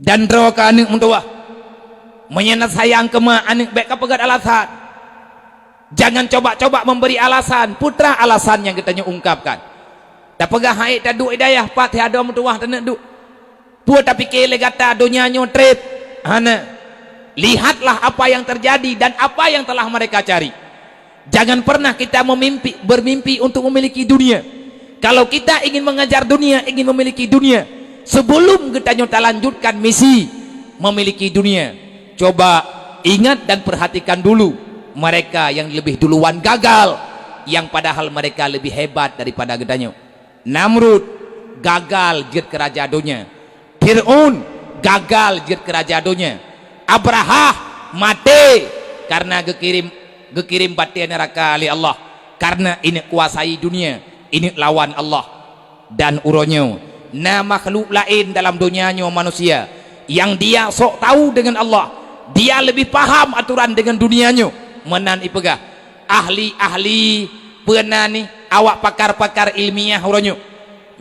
dan dro ka anak mentua menyenat sayang kema anak baik pegat alasan. Jangan coba-coba memberi alasan, putra alasan yang kita ungkapkan. Dah pegah haid dah duk hidayah pat ada mentua tenak duk tua tapi kele kata dunia nyotret hana. Lihatlah apa yang terjadi dan apa yang telah mereka cari. Jangan pernah kita bermimpi untuk memiliki dunia. Kalau kita ingin mengejar dunia, ingin memiliki dunia, sebelum kita nyata lanjutkan misi memiliki dunia, coba ingat dan perhatikan dulu mereka yang lebih duluan gagal, yang padahal mereka lebih hebat daripada gedanya. Namrud gagal jid kerajaan dunia, Fir'aun gagal jid kerajaan dunia, Abraha mati karena gekirim batin neraka oleh Allah, karena ini kuasai dunia, ini lawan Allah. Dan uronyo na makhluk lain dalam dunianya manusia yang dia sok tahu dengan Allah, dia lebih paham aturan dengan dunianya, menan ipegah ahli-ahli pernah nih awak pakar-pakar ilmiah uronyo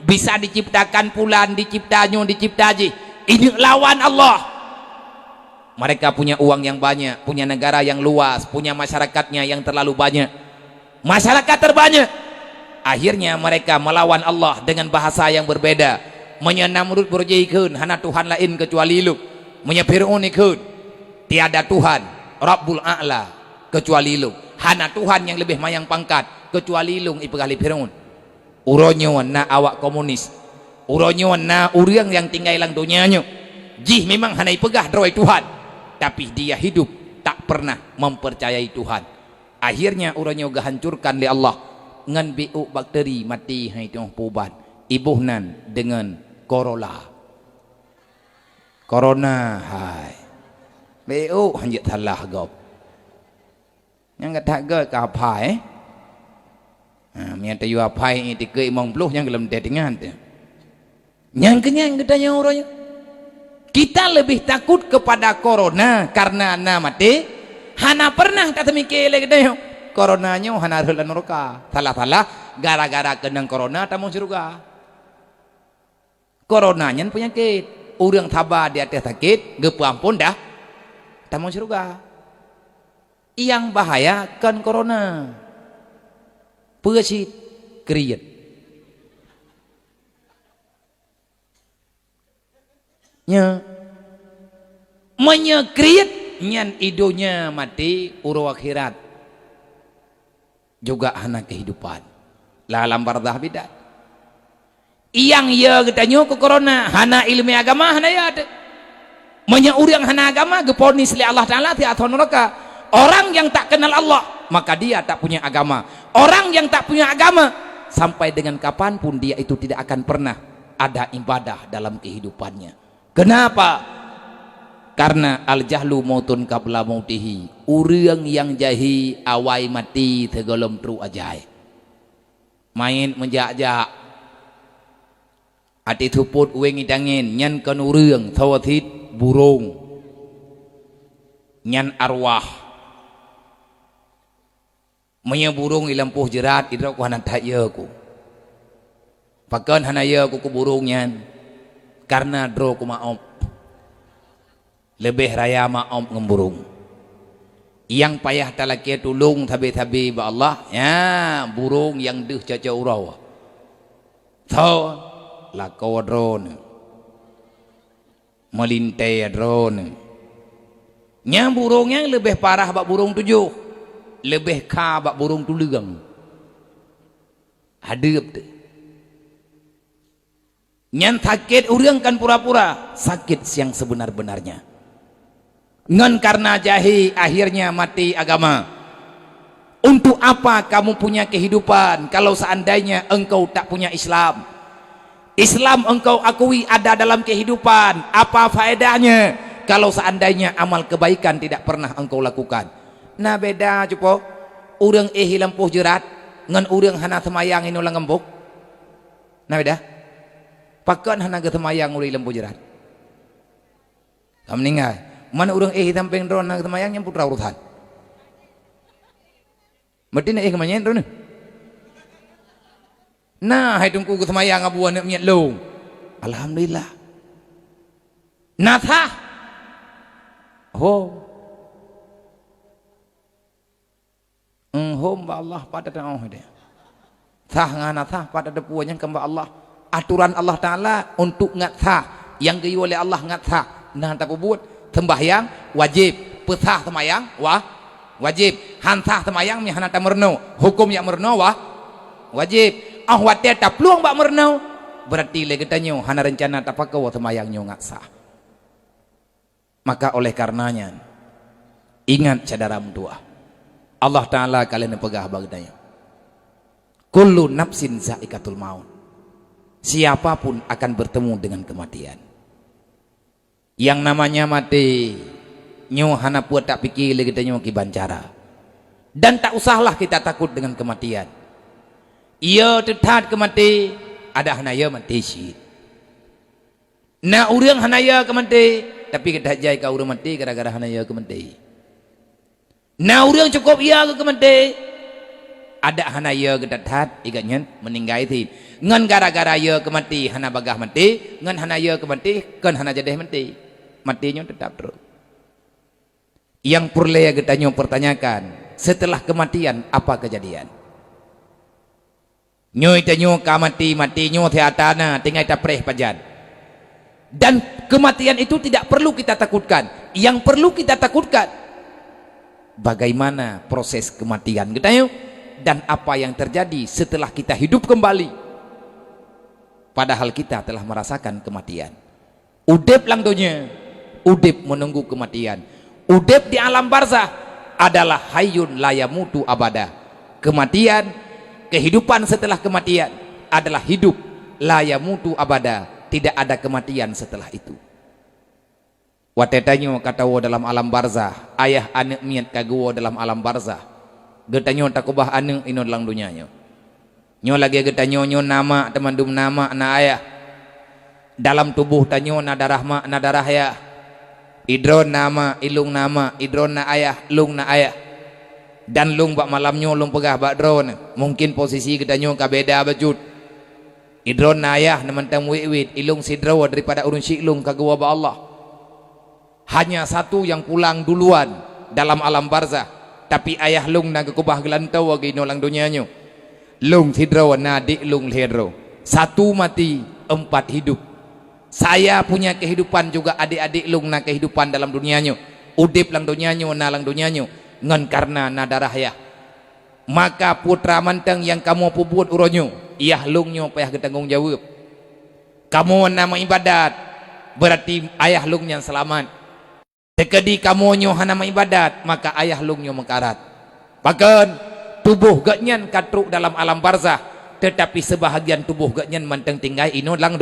bisa diciptakan pulan diciptaji ini lawan Allah. Mereka punya uang yang banyak, punya negara yang luas, punya masyarakatnya yang terlalu banyak, masyarakat terbanyak. Akhirnya mereka melawan Allah dengan bahasa yang berbeda. Menyenamrud berjihikun hana Tuhan lain kecuali lu, menyepirun ikun tiada Tuhan Rabbul A'la kecuali lu, hana Tuhan yang lebih mayang pangkat kecuali lu ipegali Fir'aun. Uronyo na awak komunis, uronyo na urang yang tinggal lang dunianya jih memang hana ipegah droi Tuhan, tapi dia hidup tak pernah mempercayai Tuhan. Akhirnya uronyo gahancurkan oleh Allah ngan biu bakteri mati hai tong puban ibuhnan dengan corona hai biu hanjit salah gop yang kata ge ka pai mian tayu apai ni tikai mong puluh yang gelem dengan tu yang kenyang gedanya uronyo. Kita lebih takut kepada corona karena na mati hana pernah kata mikir lagi dah coronanya hana heula neraka salah gara-gara kena corona tamu surga. Coronanya penyakit urang tabah di atas sakit geup ampun dah tamu surga. Yang bahaya kan corona peusit kriet nya menyekrit nyan idonya mati uru akhirat juga hana kehidupan lah lambar dah bidat yang ya getanyo ke corona hana ilmu agama hana ya ada menya urang hana agama geponis li Allah Ta'ala ti athon neraka. Orang yang tak kenal Allah maka dia tak punya agama. Orang yang tak punya agama sampai dengan kapanpun dia itu tidak akan pernah ada ibadah dalam kehidupannya. Kenapa? Karena al-jahlu mautun qabla mautihi. Urang yang jahi awai mati tegolom tru ajai. Main menjak-jak. Ati thuput ueng idangin nyan kan urang thawathit burung. Nyan arwah. Manya burung ilampuh jerat idra ku hana taya ku. Pakan hana ya ku burung nyan. Karena dro ku maop lebih raya maop ngemburung yang payah talaki tulung tabi-tabi ba Allah ya burung yang deuh caca urau tho lako drone melintai drone nya burung yang lebih parah bak burung tujuh lebih ka bak burung tulegang hadeup teh. Nyan sakit urang kan pura-pura sakit yang sebenar-benarnya ngan karena jahi akhirnya mati agama. Untuk apa kamu punya kehidupan kalau seandainya engkau tak punya Islam? Islam engkau akui ada dalam kehidupan, apa faedahnya kalau seandainya amal kebaikan tidak pernah engkau lakukan? Nah beda cupo urang lampuh jerat ngan urang hana semayang inu langembuk. Nah beda pakan hana getemayang uri lembu jerat. Kamu ninggal mana urang tampeng drone hana getemayang yang putra urutan. Berarti na kemanyan drone. Nah hai tungku getemayang abuan nak miat long. Alhamdulillah. Nathah. Ho. Hom ba Allah pada tahu dia. Thah ngana thah pada depuanya kembali Allah. Aturan Allah Taala untuk ngat thah yang gayu oleh Allah ngat thah. Nah tak buat sembahyang wajib, pesah semayang wajib, hantah semayang mi hana ta merno, hukum yang merno wajib. Ah wate ta pluang ba merno. Berarti le getanyo hana rencana ta pakau semayang nyo ngat sah. Maka oleh karenanya ingat cadaram dua. Allah Ta'ala kalian pegah bagdanya. Kullu nafsin zaikatul maut. Siapapun akan bertemu dengan kematian. Yang namanya mati nyo hana puat tak pikir lagi kita nyo kibancara. Dan tak usahlah kita takut dengan kematian. Ia tetap kemati ada hanaya mati syid. Na urang hanaya kemati tapi kita jai ka urang mati gara-gara hanaya kemati. Nah orang cukup ia ke kemati ada hana ia kedathat igatnya meninggai thi ngan gara-gara ia kemati hana bagah mati ngan hana ia kemati kan hana jadeh mati matinya tetap terus. Yang perlu kita pertanyakan setelah kematian apa kejadian nyoy tanyo kamati mati nyo theatana tinggal tapreh pajan. Dan kematian itu tidak perlu kita takutkan. Yang perlu kita takutkan bagaimana proses kematian kita yuk, dan apa yang terjadi setelah kita hidup kembali padahal kita telah merasakan kematian. Udep lang dunia, udep menunggu kematian. Udep di alam barzah adalah hayyun la yamutu abada. Kematian, kehidupan setelah kematian adalah hidup la yamutu abada, tidak ada kematian setelah itu. Watetanyo katawo dalam alam barzah, ayah anak miat kagawo dalam alam barzah. Getanyo takubah anak ino dalam dunianya. Nyo lagi getanyo nyo nama temandum nama na ayah. Dalam tubuh tanyo na darah ma na darah ayah. Idron nama, ilung nama, idron na ayah, lung na ayah. Dan lung bak malamnyo lung pegah bak drone. Mungkin posisi getanyo kabeda bajut. Idron na ayah namantang wiwit, ilung sidrawa daripada urun syiklung kagawa ba Allah. Hanya satu yang pulang duluan dalam alam barzah, tapi ayah lung na kekubah gelantau wagi nolang dunianya. Lung hidro na dik lung hidro. Satu mati, empat hidup. Saya punya kehidupan juga adik-adik lung na kehidupan dalam dunianya. Udip lang dunianya na lang dunianya ngan karena na darah ya. Maka putra manteng yang kamu puput uronyo, iyah lungnyo payah ketanggung jawab. Kamu nama ibadat, berarti ayah lung yang selamat. Sekedi kamu nyo hana ibadat, maka ayah lung nyo mengkarat. Bahkan tubuh gatnyan katruk dalam alam barzah, tetapi sebahagian tubuh gatnyan manteng tinggai ino lang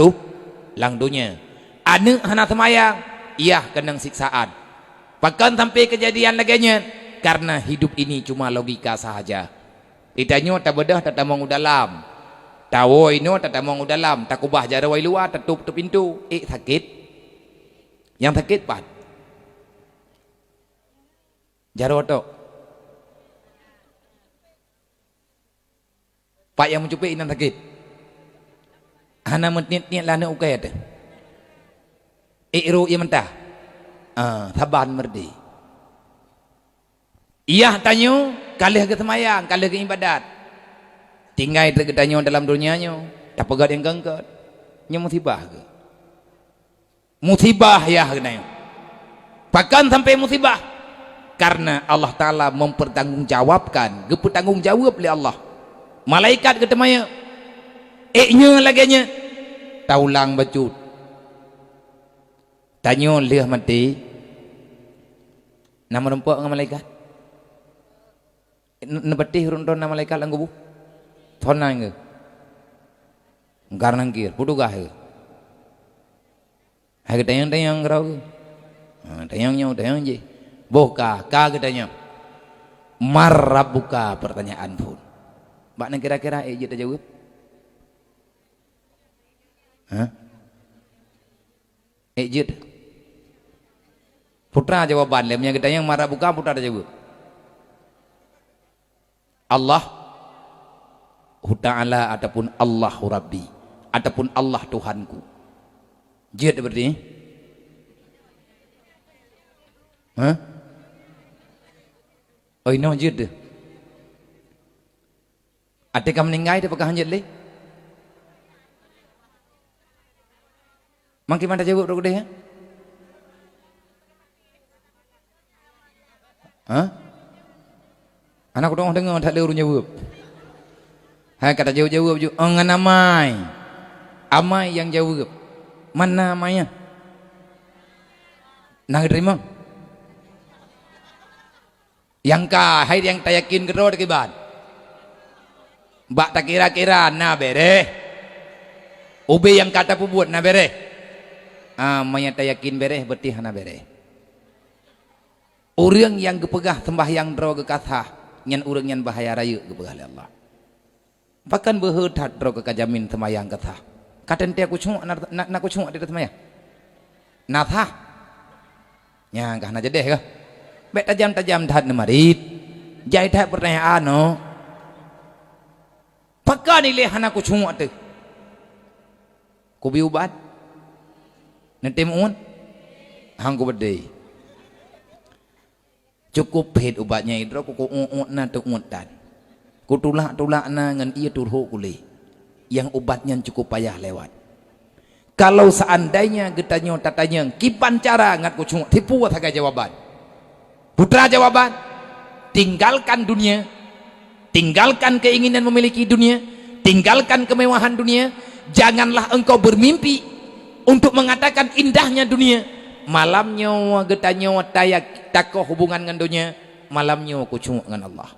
dunya. Ane hana semayang, iyah kenang siksaan. Bahkan sampai kejadian laginya, karena hidup ini cuma logika sahaja. Itanyo tak bedah tak tamang dalam. Tawo ino tak tamang dalam, tak kubah jarawai luar, tutup pintu. Sakit. Yang sakit pat. Jaro tok. Pak yang mencupi inan sakit. Hana menit-nit lana ukai ada. Iru ia mentah. Saban merdi. Iyah tanyo kalih ke semayang, kalih ke ibadat. Tinggal tergedanyo dalam dunianya, tak pegat yang gangkat. Nya musibah ke? Musibah ya kenanya. Bahkan sampai musibah. Karena Allah Ta'ala mempertanggungjawabkan, bertanggung jawab oleh Allah. Malaikat ketemanya, nya laginya, taulang bacut. Tanyo liah mati, nama rempok dengan malaikat. Nebetih rundon nama malaikat lang gubuh. Thonang ke? Karena kir, pudugah ke? Hai tayang-tayang kerau ke? Tayang-tayang, tayang je. Boka, katanya marrabuka pertanyaan pun. Mbak nak kira-kira je tak jawab? Hah? Je. Putra jawaban lemnya katanya marrabuka putra tak jawab. Allah Ta'ala ataupun Allahu Rabbi ataupun Allah Tuhanku. Je berarti Hah? Oi no jid. Ate kam ningai de pagah hanjat le. Mangki mana jawab ro gede ya? Hah? Anak ko dong dengar tak le urun jawab. Hai kata jawab ju. Ngan amai. Amai yang jawab. Mana amainya? Nang terima. Yang ka hai yang tak yakin ke roh ke ban. Bak tak kira-kira na bere. Ube yang kata pubuat na bere. Amai yang tak yakin bere berarti hana bere. Orang yang gepegah sembahyang roh ke kata nyan orang yang bahaya raya gepegah oleh Allah. Bahkan berhetat roh ke kajamin sembahyang kata. Kata nanti aku cuma nak aku cuma di sembahyang. Natha. Nya kah na jedeh ke? Bek tajam-tajam dah nemarit. Jai tak pertanyaan no. Pakai ni leh anak aku cuma tu. Ku biubat. Nanti muun. Hang ku berdei. Cukup pet ubatnya itu ku na tu umutan. Ku tulak na ngan ia turhu kuli. Yang ubatnya cukup payah lewat. Kalau seandainya getanya tatanya kipan cara ngat ku cuma tipu taga jawaban. Putra jawaban, tinggalkan dunia, tinggalkan keinginan memiliki dunia, tinggalkan kemewahan dunia. Janganlah engkau bermimpi untuk mengatakan indahnya dunia. Malamnya getanya tayak takoh hubungan dengan dunia, malamnya ku cuma dengan Allah.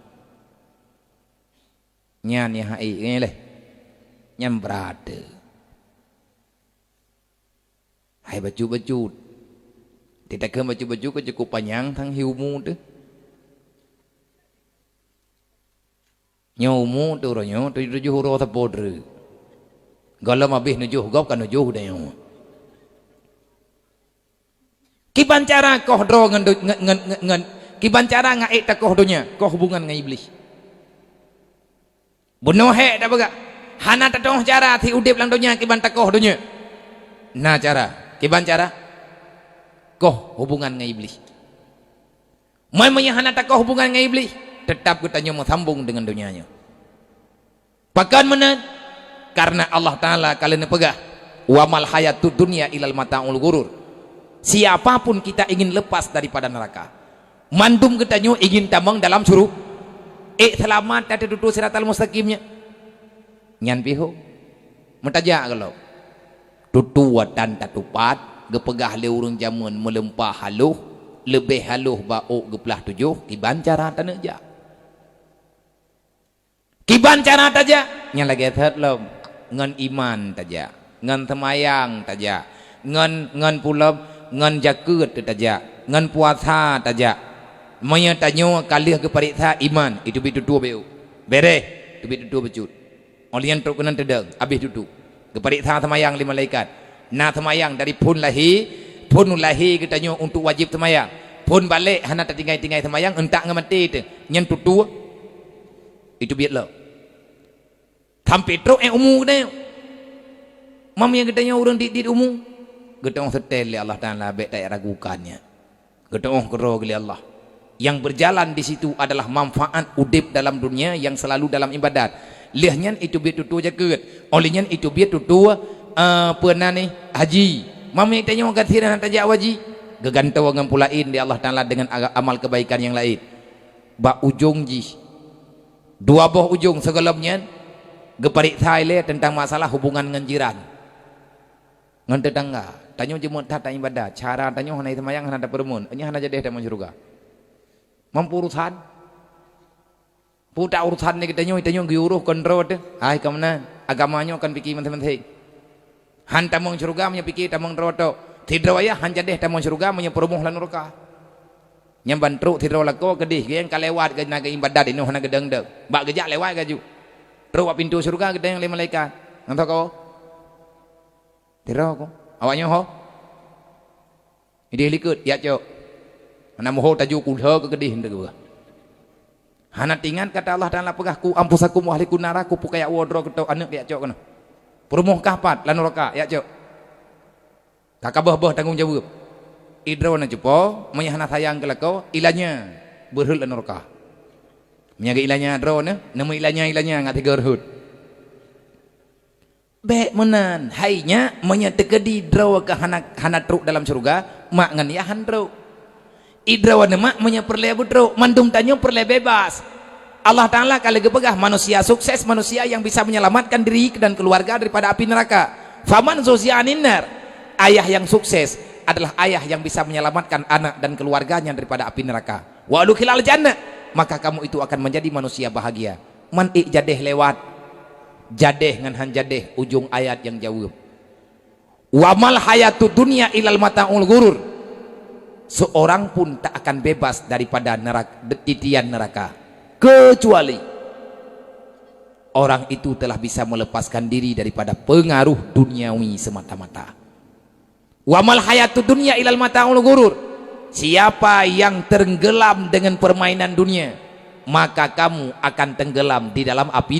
Nyan ya hai ngele. Nyan berada. Hai baju-baju. Tidak ke baju-baju ke cukup panjang thang hiumu tu. Nyomu tu ronyo tu tujuh huruf tapodre. Galam habis nujuh gop kan nujuh dah nyomu. Kiban cara kau dro ngan kiban cara ngaik takoh dunia, kau hubungan dengan iblis. Bunuh hek dah baga. Hana tatoh cara ti udip lang dunia kiban takoh dunia. Nah cara, kiban cara kau hubungan dengan iblis. Mai hana takoh hubungan dengan iblis, tetap kita nyomo sambung dengan dunianya. Pakan mana? Karena Allah Taala kalian pegah. Wa mal hayatud dunya ilal mataul ghurur. Siapapun kita ingin lepas daripada neraka. Mandum kita nyu ingin tamang dalam suruk. Selamat ada duduk siratal mustaqimnya. Nyan piho. Mentaja kalau. Tutuatan tatupat. Gepegah le urang jamun melempah haluh. Lebih haluh bau geplah tujuh. Kiban cara tanaja. Kiban cara taja. Nyan lagi third lom. Ngan iman taja. Ngan semayang taja. Ngan pulau. Ngan jaket taja, ngan puasa taja. Maya tanyo kalih ke pariksa iman, itu bitu dua beu. Bere, itu bitu dua becut. Olian truk kenan tedeng, habis duduk. Ke pariksa semayang lima malaikat. Na semayang dari pun lahi kita nyo untuk wajib semayang. Pun balik hana tertinggai-tinggai semayang entak ngamati tu. Nyen tutu. Itu biat lo. Sampai truk umur dah. Mam yang kita nyo orang di umur. Getong setel oleh Allah Ta'ala baik tak ragukannya. Getong kero oleh Allah. Yang berjalan di situ adalah manfaat udip dalam dunia yang selalu dalam ibadat. Lihatnya itu biar tutu jaket. Olehnya itu biar tutu pernah ni haji. Mami tanya orang kathiran tajak waji. Gegantau dengan pulain di Allah Ta'ala dengan amal kebaikan yang lain. Ba ujung ji. Dua boh ujung segelapnya. Geparik Thailand tentang masalah hubungan dengan jiran. Ngan tetangga. Tanya jemut tak ibadah. Cara tanya hana semayang hana permun. Ini hana jadi dalam surga. Mampu urusan. Puta urusan ni kita tanya giuruh kontrol tu. Hai kemana? Agamanya akan fikir teman-teman. Han tamang surga punya fikir tamang roto. Tidak ayah han jadi tamang surga punya perumuh lan neraka. Yang bantu tidak laku kedih. Yang kalewat ke naga ibadat ini hana gedeng-deng. Bak gejak lewat gaju. Terus pintu surga kita yang lima malaikat. Entah kau? Tidak kau. Awaknya ho. Ini likut ya cok. Mana moho taju kulha ke gedih hendak gua. Hana tingan kata Allah Taala pegah ku ampusakum wa ahlikum naraku pukaya wodro keto anak ya cok kana. Perumuh kahpat lan neraka ya cok. Kakak bah tanggung jawab. idro na jupo manya hana sayang kelako ilanya berhul neraka menyaga ilanya dro na nama ilanya ngati gerhut be menan hainya manya tekedi dro ke hana truk dalam surga mak ngan ya handro idro na mak manya perle budro mandung tanyo perle bebas Allah Ta'ala kalau gepegah manusia sukses, manusia yang bisa menyelamatkan diri dan keluarga daripada api neraka. Faman zuzianin nar, ayah yang sukses adalah ayah yang bisa menyelamatkan anak dan keluarganya daripada api neraka. Wa adkhilal jannah, maka kamu itu akan menjadi manusia bahagia. Man jadeh lewat, jadeh ngan han jadeh ujung ayat yang jauh. Wa mal hayatud dunya ilal mataul ghurur. Seorang pun tak akan bebas daripada neraka, titian neraka. Kecuali orang itu telah bisa melepaskan diri daripada pengaruh duniawi semata-mata. Wa mal hayatud dunya ilal mataul ghurur. Siapa yang tenggelam dengan permainan dunia, maka kamu akan tenggelam di dalam api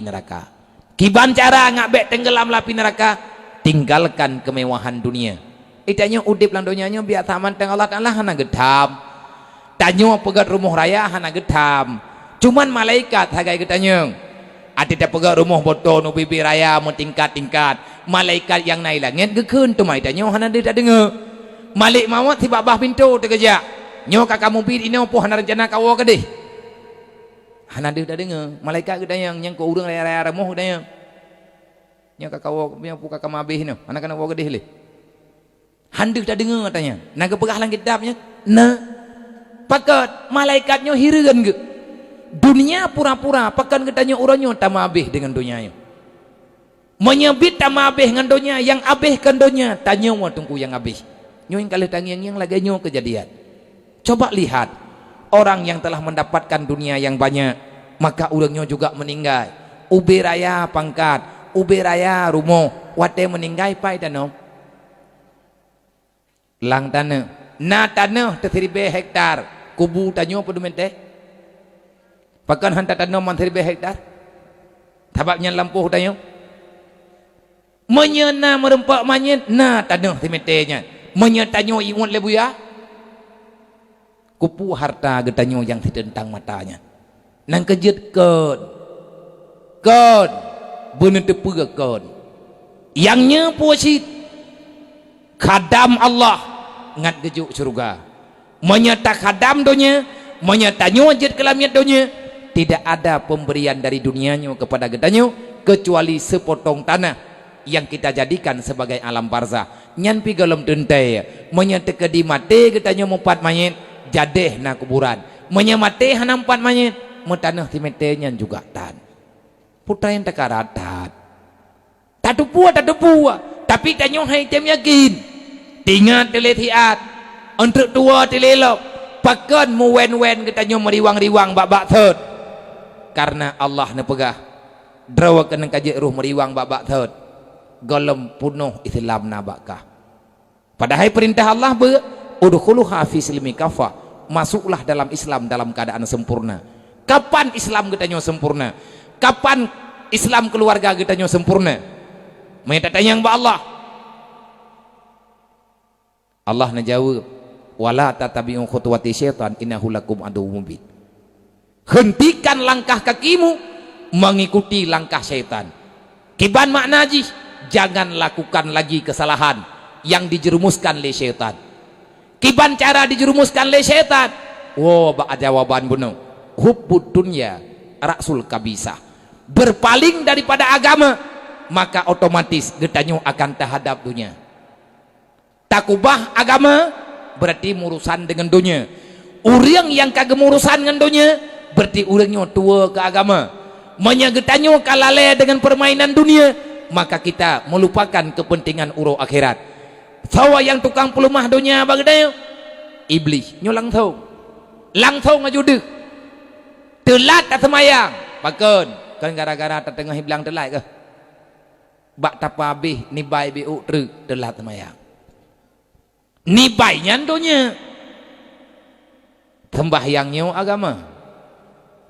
neraka. Kiban cara ngabek tenggelam api neraka, tinggalkan kemewahan dunia. Itanya udip lang dunianya biar taman teng Allah Ta'ala hana gedam. Tanyo pegat rumah raya hana getam. Cuman malaikat hagai getanyong. Ada pegat rumah botol nu bibi raya mu tingkat-tingkat. Malaikat yang naik langit gekeun tu mai tanyo hana dia tak dengar. Malik mawat tiba bah pintu terkejak. Nyo kakak mobil ini opo hana rencana kawo ke deh. Hana dia tak dengar. Malaikat getanyong yang ko urang raya-raya rumah getanyong. Nyo kakak kawo punya pu kakak mabih no. Hana kana wo ke deh le. Handu tak dengar katanya. Nak pegah lang kitabnya. Nah pakat malaikatnya hirigan ke dunia pura-pura pakan ketanya orangnya tamabeh dengan dunianya menyebut tamabeh dengan dunia yang abeh kan dunia tanya mau tunggu yang abeh nyoing kali tangiang yang laganya kejadian. Coba lihat orang yang telah mendapatkan dunia yang banyak maka orangnya juga meninggal ube raya pangkat ube raya rumah wate meninggal pai tanah lang tanah na tanah terseribe hektar kubu tanyo apa dumente pakan hantar tanah man terseribe hektar tabaknya lampuh tanyo menyena merempak manyen na tanah tementenya menyetanyo iwan lebu ya kupu harta getanyo yang ditentang matanya nang kejut kon bener tepega kon yang nyepuasit khadam Allah ngat gejuk surga menyata khadam donya menyata nyojit kelamiat donya tidak ada pemberian dari dunianya kepada getanyo kecuali sepotong tanah yang kita jadikan sebagai alam barzah nyan pi galem tentai menyata kedi mate getanyo mumpat mayit jadeh na kuburan menyamate hana empat mayit metanah timetenya juga tan putra yang takaratat tatupua tapi tanyo hai tem yakin tingat teletiat untuk tua telelok pakan mu wen ketanyo meriwang-riwang babak third karena Allah nepegah drawa kena kaji ruh meriwang babak third golem punuh Islam nabakah padahal perintah Allah udkhuluha fi silmi kafah masuklah dalam Islam dalam keadaan sempurna. Kapan Islam ketanyo sempurna? Kapan Islam keluarga ketanyo sempurna? Mereka tanya yang Allah Allah najawab wala tatabi'u khutuwati syaitan innahu lakum aduwwum mubin. Hentikan langkah kakimu mengikuti langkah syaitan. Kiban makna ji jangan lakukan lagi kesalahan yang dijerumuskan oleh syaitan. Kiban cara dijerumuskan oleh syaitan ba jawaban bunuh hubbud dunya rasul kabisa berpaling daripada agama maka otomatis getanyo akan terhadap dunia. Takubah agama berarti urusan dengan dunia. Orang yang kagak urusan dengan dunia berarti orangnya tua ke agama. Menyagetanyo kalale dengan permainan dunia maka kita melupakan kepentingan uro akhirat. Sawa yang tukang pelumah dunia bagadayo iblis nyo langsung ngajuduk telat tak semayang pakon kan gara-gara tertengah bilang telat ke bak tapa habis nibai biu telat semayang nibai nyandonya sembahyangnya agama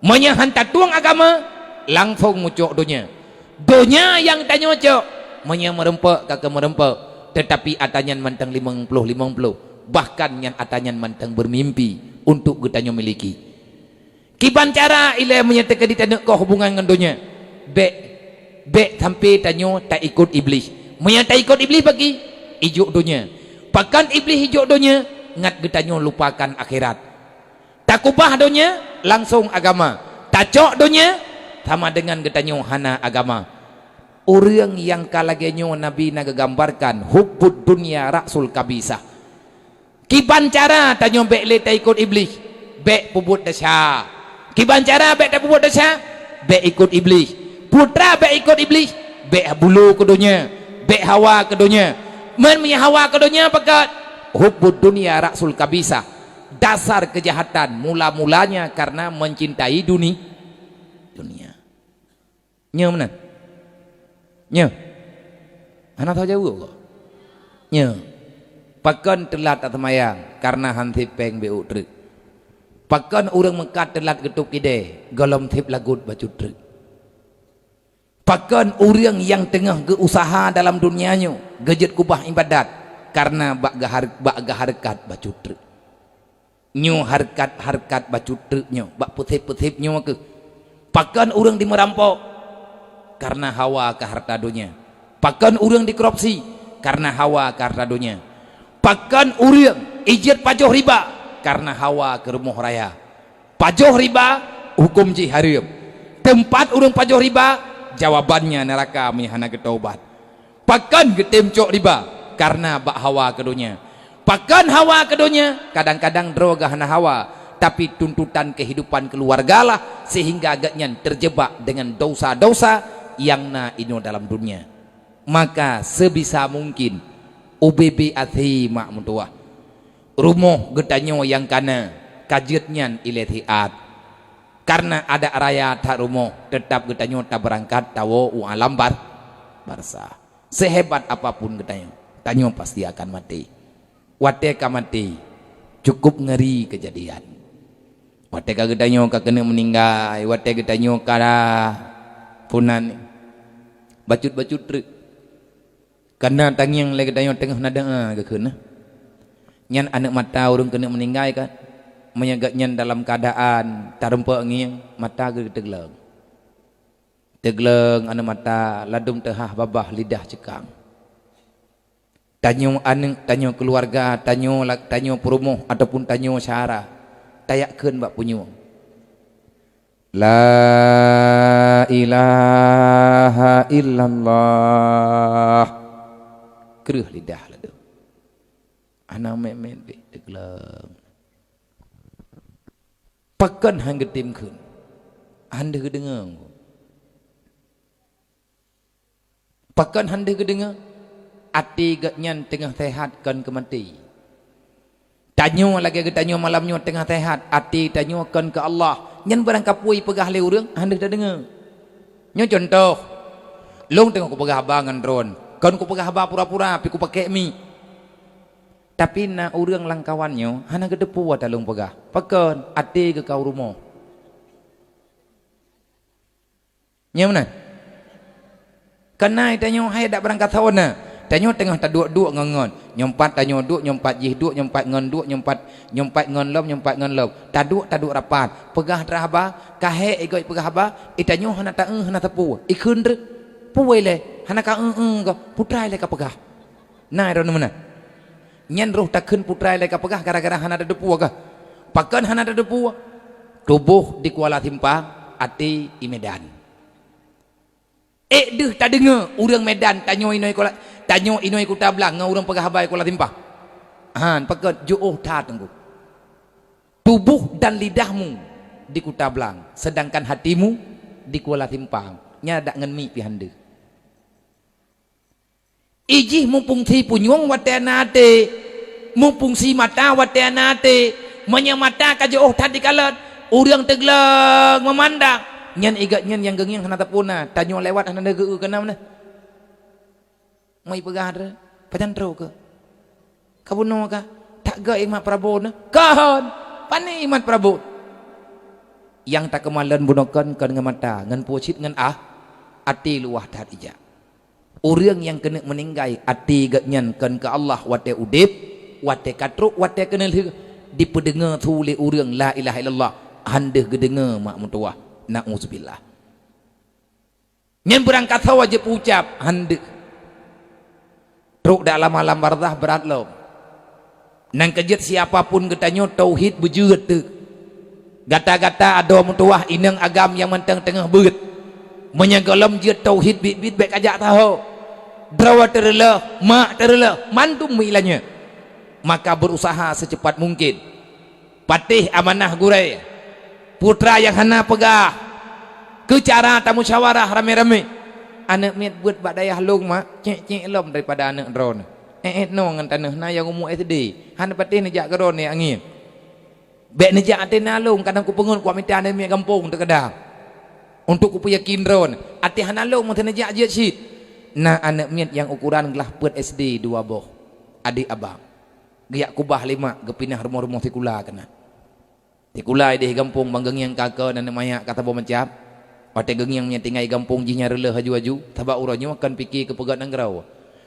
menyahantar tuang agama langsung mucuk dunia yang tanya cok merempak kakak merempak tetapi atanyan mantang 50 bahkan yang atanyan mantang bermimpi untuk getanyo miliki kiban cara ila menyatakan ditanya kau hubungan dengan dunia be sampai tanyo tak ikut iblis menyata ikut iblis bagi ijuk dunia bahkan iblis ijuk dunia ngat getanyo lupakan akhirat tak kubah dunia langsung agama tak cok dunia sama dengan getanyo hana agama. Orang yang kalagenyo Nabi nagagambarkan hubbud dunia rasul kabisah kiban cara tanyo bek le tak ikut iblis bek pubut dasya kiban cara bek tak pubut dasya bek ikut iblis putra bek ikut iblis bek bulu ke dunia bek hawa ke dunia men hawa ke dunia pekat hubbud dunia rasul kabisah dasar kejahatan mula-mulanya karena mencintai dunia nya mana nya anak tahu jauh kok nya pakan telat atmayang karena hanti peng beu truk pakan orang mekat telat getuk ide golom tip lagut baju truk pakan orang yang tengah geusaha dalam dunianya gejet kubah ibadat karena bak harkat baju truk nyo harkat baju truk nyo bak putih nyo ke pakan orang dimerampok karena hawa ke harta dunia pakan orang dikorupsi karena hawa ke harta dunia pakan orang ijat pajoh riba karena hawa ke rumah raya pajoh riba hukum jiharim tempat orang pajoh riba jawabannya neraka menyahana ketaubat pakan getemcok riba karena bak hawa ke dunia pakan hawa ke dunia kadang-kadang droga hana hawa tapi tuntutan kehidupan keluarga lah sehingga agaknya terjebak dengan dosa-dosa yang na ino dalam dunia maka sebisa mungkin UBB athi mak mutuah rumah getanyo yang kana kajetnya iletiat karena ada raya tak rumah tetap getanyo tak berangkat tawo alam barsa sehebat apapun getanyo tanyo pasti akan mati wateka mati cukup ngeri kejadian wateka getanyo kena meninggal wateka getanyo kada punan bacut truk karena tangiang lagi tanya tengah nada ke kena nyan anak mata orang kena meninggal kan menyagaknya dalam keadaan tarempa ngiang mata ke tegleng anak mata ladum tehah babah lidah cekang tanyo anak tanyo keluarga tanyo perumuh ataupun tanyo syara tayakkeun bak punyo la ilaha illallah kereh lidah ladu ana memen be tegleng pakan hang getimkeun hande gedengang pakan hande gedengang ati gatnyan tengah sehat kan kemati tanyo lagi getanyo malamnya tengah sehat ati tanyo kan ke Allah nyen barang kapui pegah le urang handek dah dengar nyo contoh long tengok ku pegah bangan drone kan ku pegah ba pura-pura pi ku pake mi tapi na urang langkawannya hana gedepu wa talung pegah pakeun ate ke kau rumah nya mana kana itanyo hai dak berangkat sawana tanyo tengah tak duk ngongon nyompat tanyo duk nyompat jih duk nyompat ngon duk nyompat ngon lom taduk rapat pegah terhaba kahe egoi pegah haba itanyo hana ta hana tepu ikun re puwe le hana ka ko putrai le ka pegah na ro mana nyen roh takun putrai le ka pegah gara-gara hana ada depu ka pakan hana ada depu tubuh di Kuala Timpang ati i Medan deh tak dengar urang Medan tanyo inoi Kuta Belang ngau urang pegah habai Kuala Timpang han pakat juuh ta tengku tubuh dan lidahmu di Kuta Belang sedangkan hatimu di Kuala Timpang nya dak ngen mi pi hande ijih mumpung si punyong watenate mumpung si mata watenate menyamata ka juuh ta dikalat urang tegleng memandang nyan igat nyan yang gengyang hana tapuna tanyo lewat hana geu kana mana mai pegah re pajantro ke kabuno ka tak ga imat Prabowo na kahon pani imat Prabowo yang tak kemalan bunokan kan ngamata ngan pucit ngan ati luah tat ija orang yang kena meninggal ati gatnyankan ke Allah wate udip wate katruk wate kena dipedengar tu oleh orang la ilaha illallah handeh gedengar mak mutuah na'udzubillah nyen berangkat wajib ucap handeh truk dalam alam barzah berat lo nang kejut siapapun katanya tauhid berjeut tu gata-gata ada mutuah inang agam yang mentang tengah beut menyegalam jeut tauhid bit baik ajak tahu drawa terela mak terela mantum milanya maka berusaha secepat mungkin patih amanah gurai putra yang hana pegah ke cara tamu musyawarah rame-rame anak miat buat bak dayah long mak cek lom daripada anak drone no ngan tanah na yang umur SD hana patih nejak geron ni angin bek nejak atena long kadang ku pengun ku minta ane mi kampung terkadang untuk ku yakin drone ati hana long mun nejak je shit na anak miat yang ukuran gelah pet SD 2 boh adik abang giak kubah 5 gepinah rumah-rumah tikula kena tikula di kampung banggeng yang kakak dan mayak kata bo mencap wate geng yang tinggal di kampung jinya rela haju-haju tabak uranyo akan fikir ke pegat nanggrau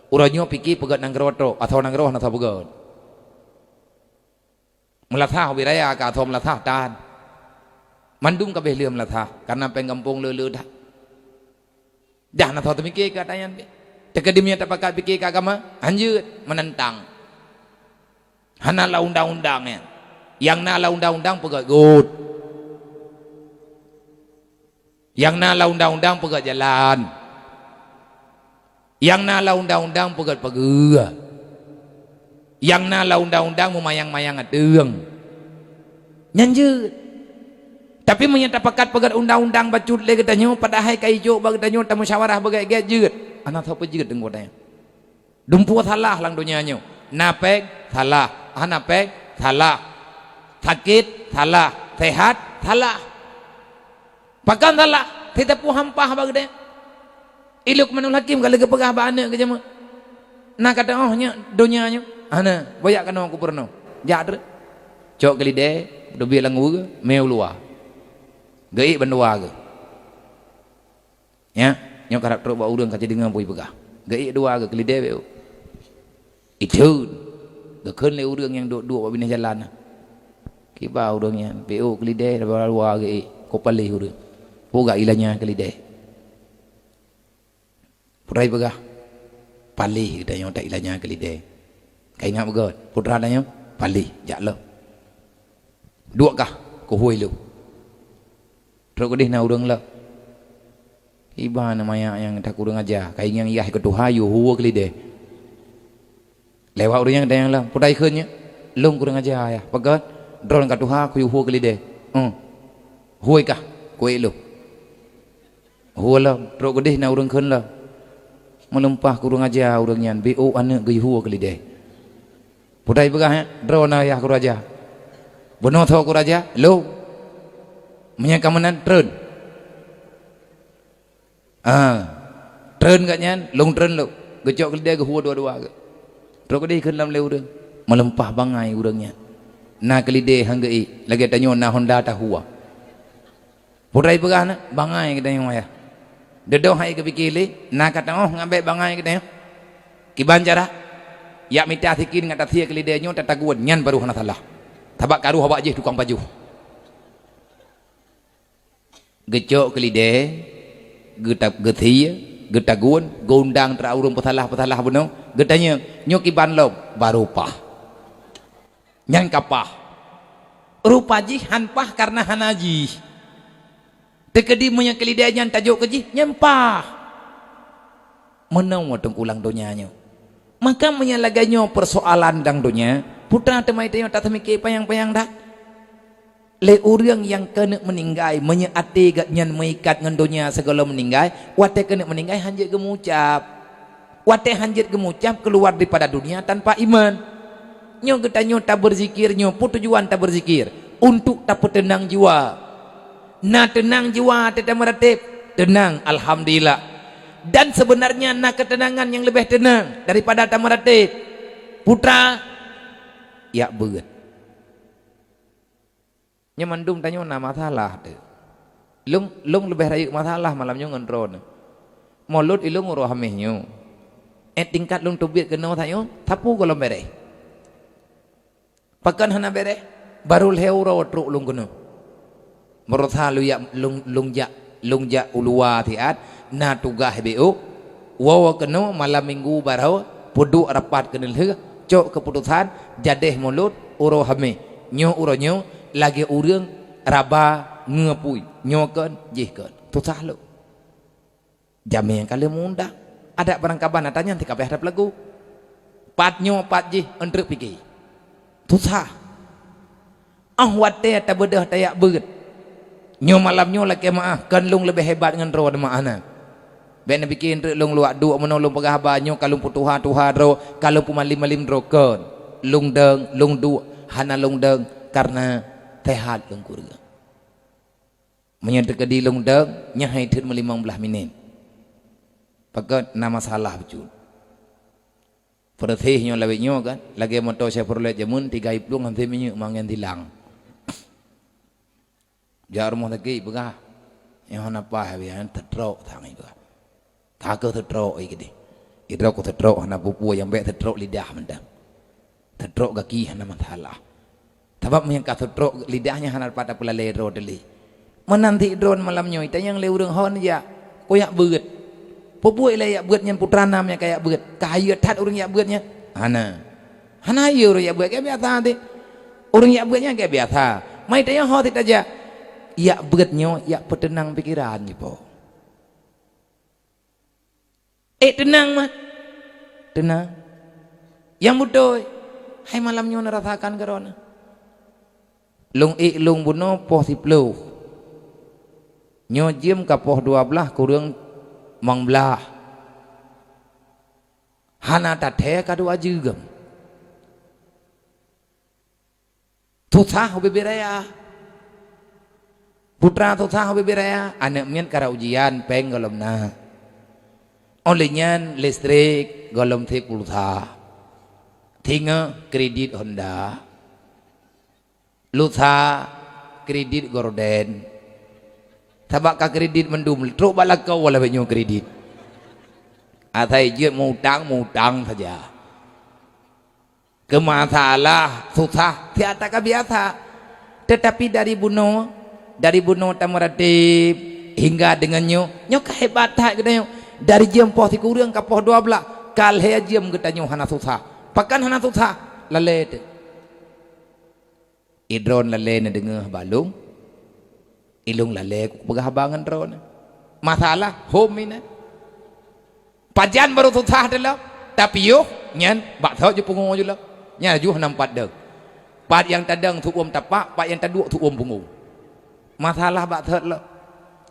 uranyo fikir pegat nanggrau atau nanggrau atau pegat melatah wiraya ka atau melatah tan mandung kabeh leu melatah karena pengkampung leu-leu dah dah na tau temikir katanya tekadimnya tapakat fikir ke agama anjut menentang hana la undang-undangnya yang nala undang-undang pegat gut yang nala undang-undang pegat jalan yang nala undang-undang pegat pegua yang nala undang-undang memayang-mayang adeung nyanjut tapi menyata pakat pegat undang-undang bacut le katanya padahal kai jo bag katanya tamu musyawarah bagai gadget anak tahu pejeut deng katanya dumpu salah lang dunianya napek salah hanapek salah sakit salah sehat salah pakan salah tidak pu hampah bagde iluk manul hakim kalau kepegah ba anak ke jema na kata ohnya donyanya ana boyak kana aku perno jadre cok gelide do bilang uga meu luar gei bandua ge ya nyo karakter ba urang kaje dengan pui pegah gei dua ge gelide beu itu gekeun le urang yang duk-duk ba bina jalan kiba urangnya beu gelide ba luar ge kopali urang puga ilanya gelide purai pegah palih kita yang tak ilanya gelide kai ngap god putra danya palih jaklo dua kah ko hoi lu terus kedih na urang la iba namanya yang tak urang aja kai yang yah ke tuhayu huwa gelide lewat urang yang la putai keunnya long kurang aja ya pagat drone ka tuha ku huwa gelide hoi kah kue lu huwa la terus kedih na urang keun la melempah kurang aja urangnya bo anak ge huwa gelide putai pegah ya drone ya ku raja benar tahu ku raja lo menyakamanan tren tren katnya long tren lo gecok gelide ge huwa dua-dua ge terus kedih keun lam le urang melempah bangai urangnya na gelide hanggei lagi tanyo na Honda ta huwa putai pegah na bangai katanya ya dedo hai ke pikili na kata oh ngambe bangai katanya kiban cara ya mita thikin ngata thia kelide nyo tataguan nyan baru hana salah tabak karu habak je tukang baju gecok kelide getap gethia getaguan gondang tra urung petalah beno getanya nyo kiban lo baru pah nyan kapah rupa ji hanpah karena hanaji tekedi punya kelidanya tajuk keji nyempah menang watong ulang donyanya maka menyalaganya persoalan dang donya putra temai tanya tak temikir payang-payang dah le urang yang kena meninggal menyeati gatnyan meikat ngan donya segala meninggal wate kena meninggal hanjit gemucap wate hanjit gemucap keluar daripada dunia tanpa iman nyo getanyo tak berzikir nyo tujuan tak berzikir untuk tak tenang jiwa na tenang jiwa tetap meratib tenang alhamdulillah dan sebenarnya na ketenangan yang lebih tenang daripada tak meratib putra ya beut nya mandum tanyo na masalah tu lung lebih rayu masalah malamnya ngendron mulut ilung uruh hamihnya tingkat lung tubit kena thayo thapu ko lom bere pakan hana bere barul heuro truk lung kena merotha lu ya lung ja ulua tiat na tugah beo wawa kena malam minggu barau pudu rapat kenil he cok keputusan jadeh mulut uro hame nyo uro nyo lagi urang raba ngepui nyokan jihkan tusah lu jamnya kali munda ada barang kaban tanya nanti kabeh hadap lagu pat nyo pat jih entre pikir tusah wate ta bedah tayak beut nyo malam nyo lagi maah kan lung lebih hebat dengan ro maana ben bikin entre lung luak du menolong pegah banyo kalung putuha tuha ro kalung pumalim ro kan lung deng lung du hana lung deng karena tehat lung kurga menyedek di lung deng nyahai thut 15 minit pakat nama salah betul perthehnya lawetnya kan lagi motor saya perlu jamun 3 plung nanti minyak mangan tilang jar rumah lagi begah yang hana pa habian tertrok thang itu tak ke tertrok iki idrok ko tertrok hana pupu yang baik tertrok lidah mendam tertrok kaki hana masalah sebab yang ka tertrok lidahnya hana pada pula lero deli menanti drone malamnya itu yang leureng hon ya koyak beut pupu ile ya beutnya putra namnya kayak beut kahaya tat urang ya beutnya hana ya urang ya beut kayak biasa teh urang ya beutnya kayak biasa mai teh ho teh aja ya beutnya ya petenang pikiran gitu tenang mah tenang yang mudoy hai malamnya nerasakan karona lung buno poh 10 nyo jiem ka poh 12 kurang mangbelah hana tathe kadua jugem tusah beberaya putra tusah beberaya anak mien kara ujian peng golomna olehnya listrik golom thik pulsa tinga kredit Honda lutha kredit Gorden tabak ka kredit mendum truk balakau wala banyo kredit atai je mutang saja kemasalah susah tiada biasa tetapi dari buno tamaratib hingga dengannya nyo kehebatan katanya dari jam poh tikurang ke poh 12 kalhe jam katanya hana susah pakan hana susah lalet idron lale dengah balung ilung lale peghabangan drone masalah home ini pajan baru susah adalah tapi yo nyan bak thau je pungu je lah nya ju nampat deng pat yang tadang tu tapak pat yang taduk tu pungu masalah bak thau lah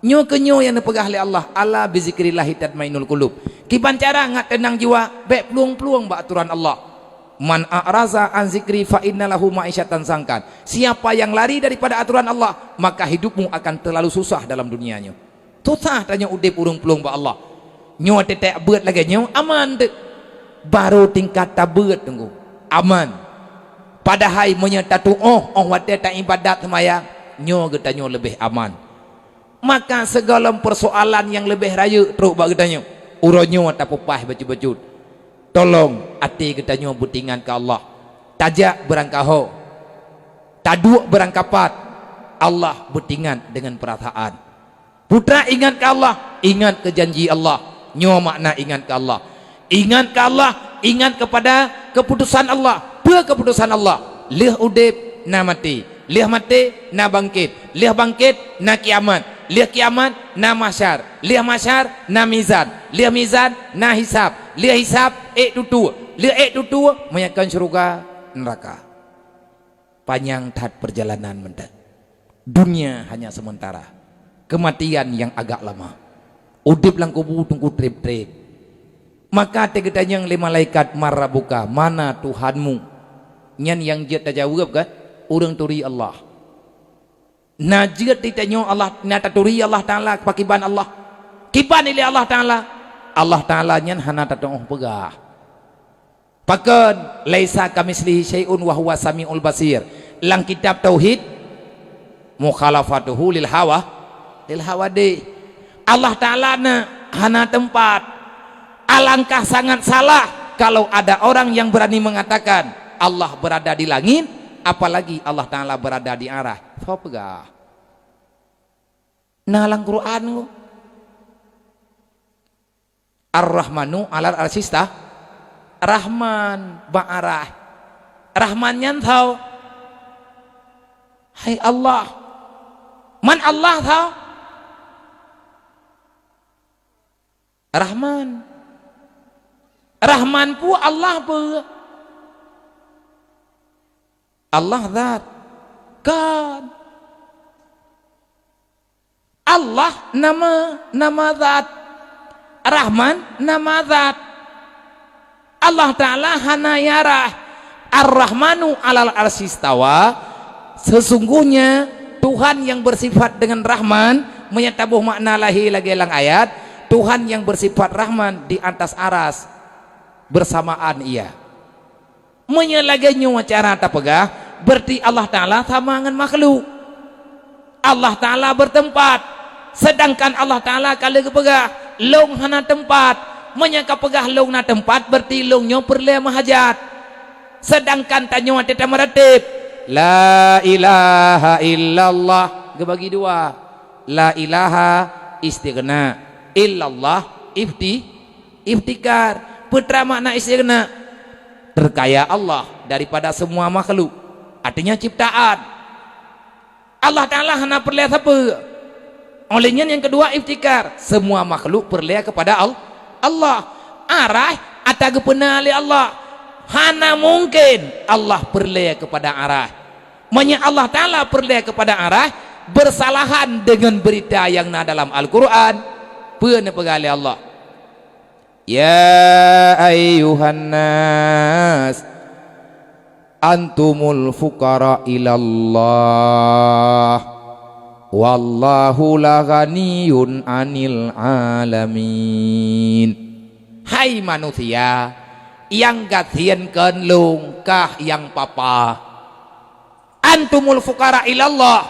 nyo ke nyo yang dipegah oleh Allah ala bizikrillah tatmainul qulub kiban cara ngat tenang jiwa bek peluang-peluang bak aturan Allah man a'raza an zikri fa innalahu ma'isyatan sangkan siapa yang lari daripada aturan Allah maka hidupmu akan terlalu susah dalam dunianya susah tanya udip urung peluang bak Allah nyo tetek beut lagi nyo aman dek baru tingkat tabeut tunggu aman padahal menyatatu wate tak ibadat semaya nyo getanyo lebih aman maka segala persoalan yang lebih raya teruk bak getanyo uronyo tak pupah baju-baju tolong hati getanyo butingan ke Allah tajak berangkaho taduk berangkapat Allah butingan dengan perasaan putra ingat ke Allah ingat ke janji Allah nyo makna ingat ke Allah ingat kepada keputusan Allah keputusan Allah lih udip na mati lih mati na bangkit lih bangkit na kiamat lih kiamat na masyar lih masyar na mizan lih mizan na hisab lih hisab tutu lih tutu menyakan surga neraka panjang tat perjalanan mendat dunia hanya sementara kematian yang agak lama udip lang kubu tunggu trip maka tegedanya yang lima malaikat marabuka mana Tuhanmu nyan yang jet tajawab kan urang turi Allah najat ditanya Allah nata turi Allah taala pakiban Allah kiban ile Allah taala nyan hana tatong pegah pakan laisa kamislihi syai'un wa huwa samiul basir lang kitab tauhid mukhalafatuhu lil hawa de Allah taala na hana tempat Alangkah sangat salah kalau ada orang yang berani mengatakan Allah berada di langit, apalagi Allah Ta'ala berada di arah. Fapegah nalang Quran Ar-Rahmanu alal arsistah Rahman ba'arah Rahman yang tahu. Hai Allah, man Allah tahu Rahman. Rahman pu Allah pu Allah zat kan Allah nama zat, Rahman nama zat. Allah Ta'ala hana yarah. Ar-Rahmanu alal arsistawa, sesungguhnya Tuhan yang bersifat dengan Rahman, menyatabuh makna lahi lagi lang ayat, Tuhan yang bersifat Rahman di atas aras bersamaan ia. Menyelaganya cara tapegah, berarti Allah Ta'ala sama dengan makhluk. Allah Ta'ala bertempat, sedangkan Allah Ta'ala kalau kepegah long hana tempat, menyangka pegah long na tempat berarti longnya perle mahajat. Sedangkan tanya teta meratib la ilaha illallah gebagi dua, la ilaha istighna, illallah iftikar. Putra makna istighna terkaya Allah daripada semua makhluk, artinya ciptaan. Allah Ta'ala hana perle apa. Olehnya yang kedua iftikar, semua makhluk perle kepada Allah. Arah ataga penali Allah, hana mungkin Allah perle kepada arah. Menya Allah Ta'ala perle kepada arah bersalahan dengan berita yang na dalam Al-Quran. Pernah pegali Allah, ya ayyuhan nas antumul fuqara ilallah wallahu la ghaniyun anil alamin. Hai manusia yang gatienkeun lungkah yang papa, antumul fuqara ilallah,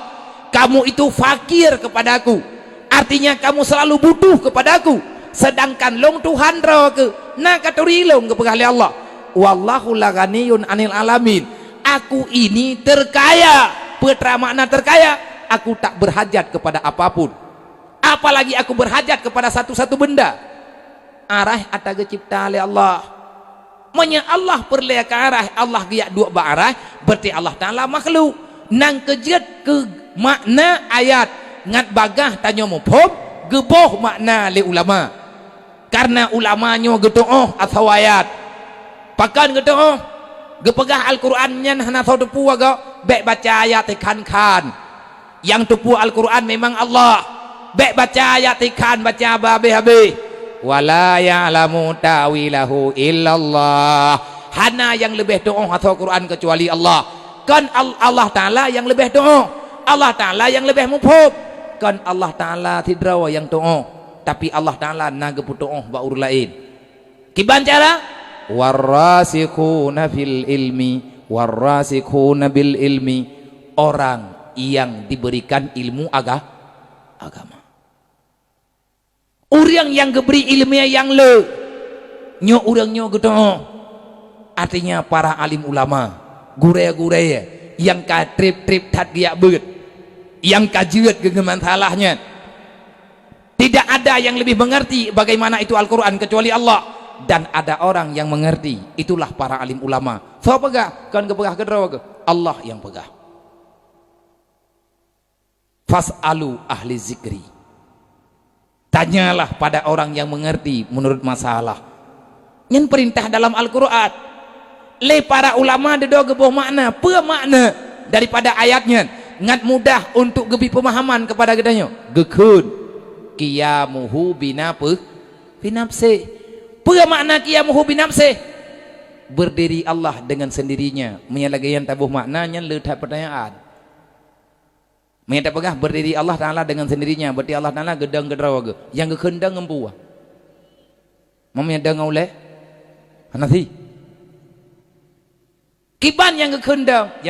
kamu itu fakir kepadaku, artinya kamu selalu butuh kepadaku. Sedangkan long Tuhan roke na katuri long kepada Allah, wallahu la ghaniyun anil alamin, aku ini terkaya. Putra makna terkaya, aku tak berhajat kepada apapun, apalagi aku berhajat kepada satu-satu benda. Arah ataga cipta oleh Allah, menya Allah perlea ke arah Allah giak dua arah, berarti Allah Ta'ala makhluk. Nang kejet ke makna ayat ngat bagah tanya muphob geboh makna le ulama, karena ulamanya gedoh atau ayat pakan gedoh gepegah Al-Quran nyan hana tahu tepu waga bek baca ayat kan yang tepu Al-Quran memang Allah, bek baca ayat kan baca babe wala ya'lamu ta'wilahu illallah, hana yang lebih doa atau Quran kecuali Allah. Kan Allah Ta'ala yang lebih doa, Allah Ta'ala yang lebih mufhum. Kan Allah Ta'ala tidrawa yang doa, tapi Allah Ta'ala naga putoh baur lain. Kiban cara warasikhuna fil ilmi warasikhuna bil ilmi, orang yang diberikan ilmu agama. Orang yang diberi ilmiah yang le nyo orang nyo gitu, artinya para alim ulama, gure yang ka trip tat dia beut, yang kajiat gegeman salahnya. Tidak ada yang lebih mengerti bagaimana itu Al-Quran kecuali Allah, dan ada orang yang mengerti, itulah para alim ulama. So pegah kan kepegah kedrawa ke Allah yang pegah. Fas'alu ahli zikri, tanyalah pada orang yang mengerti menurut masalah. Yang perintah dalam Al-Quran le para ulama dedo geboh makna pe makna daripada ayatnya ngat mudah untuk gebi pemahaman kepada gedanya gekun qiyamuhu binafsi. Pe makna qiyamuhu binafsi, berdiri Allah dengan sendirinya. Menyalagayan tabuh maknanya letak pertanyaan. Menyata pegah berdiri Allah Ta'ala dengan sendirinya, berarti Allah Ta'ala gedang gedrawa yang gekendang ngempuah mamanya dang oleh hanasi kiban yang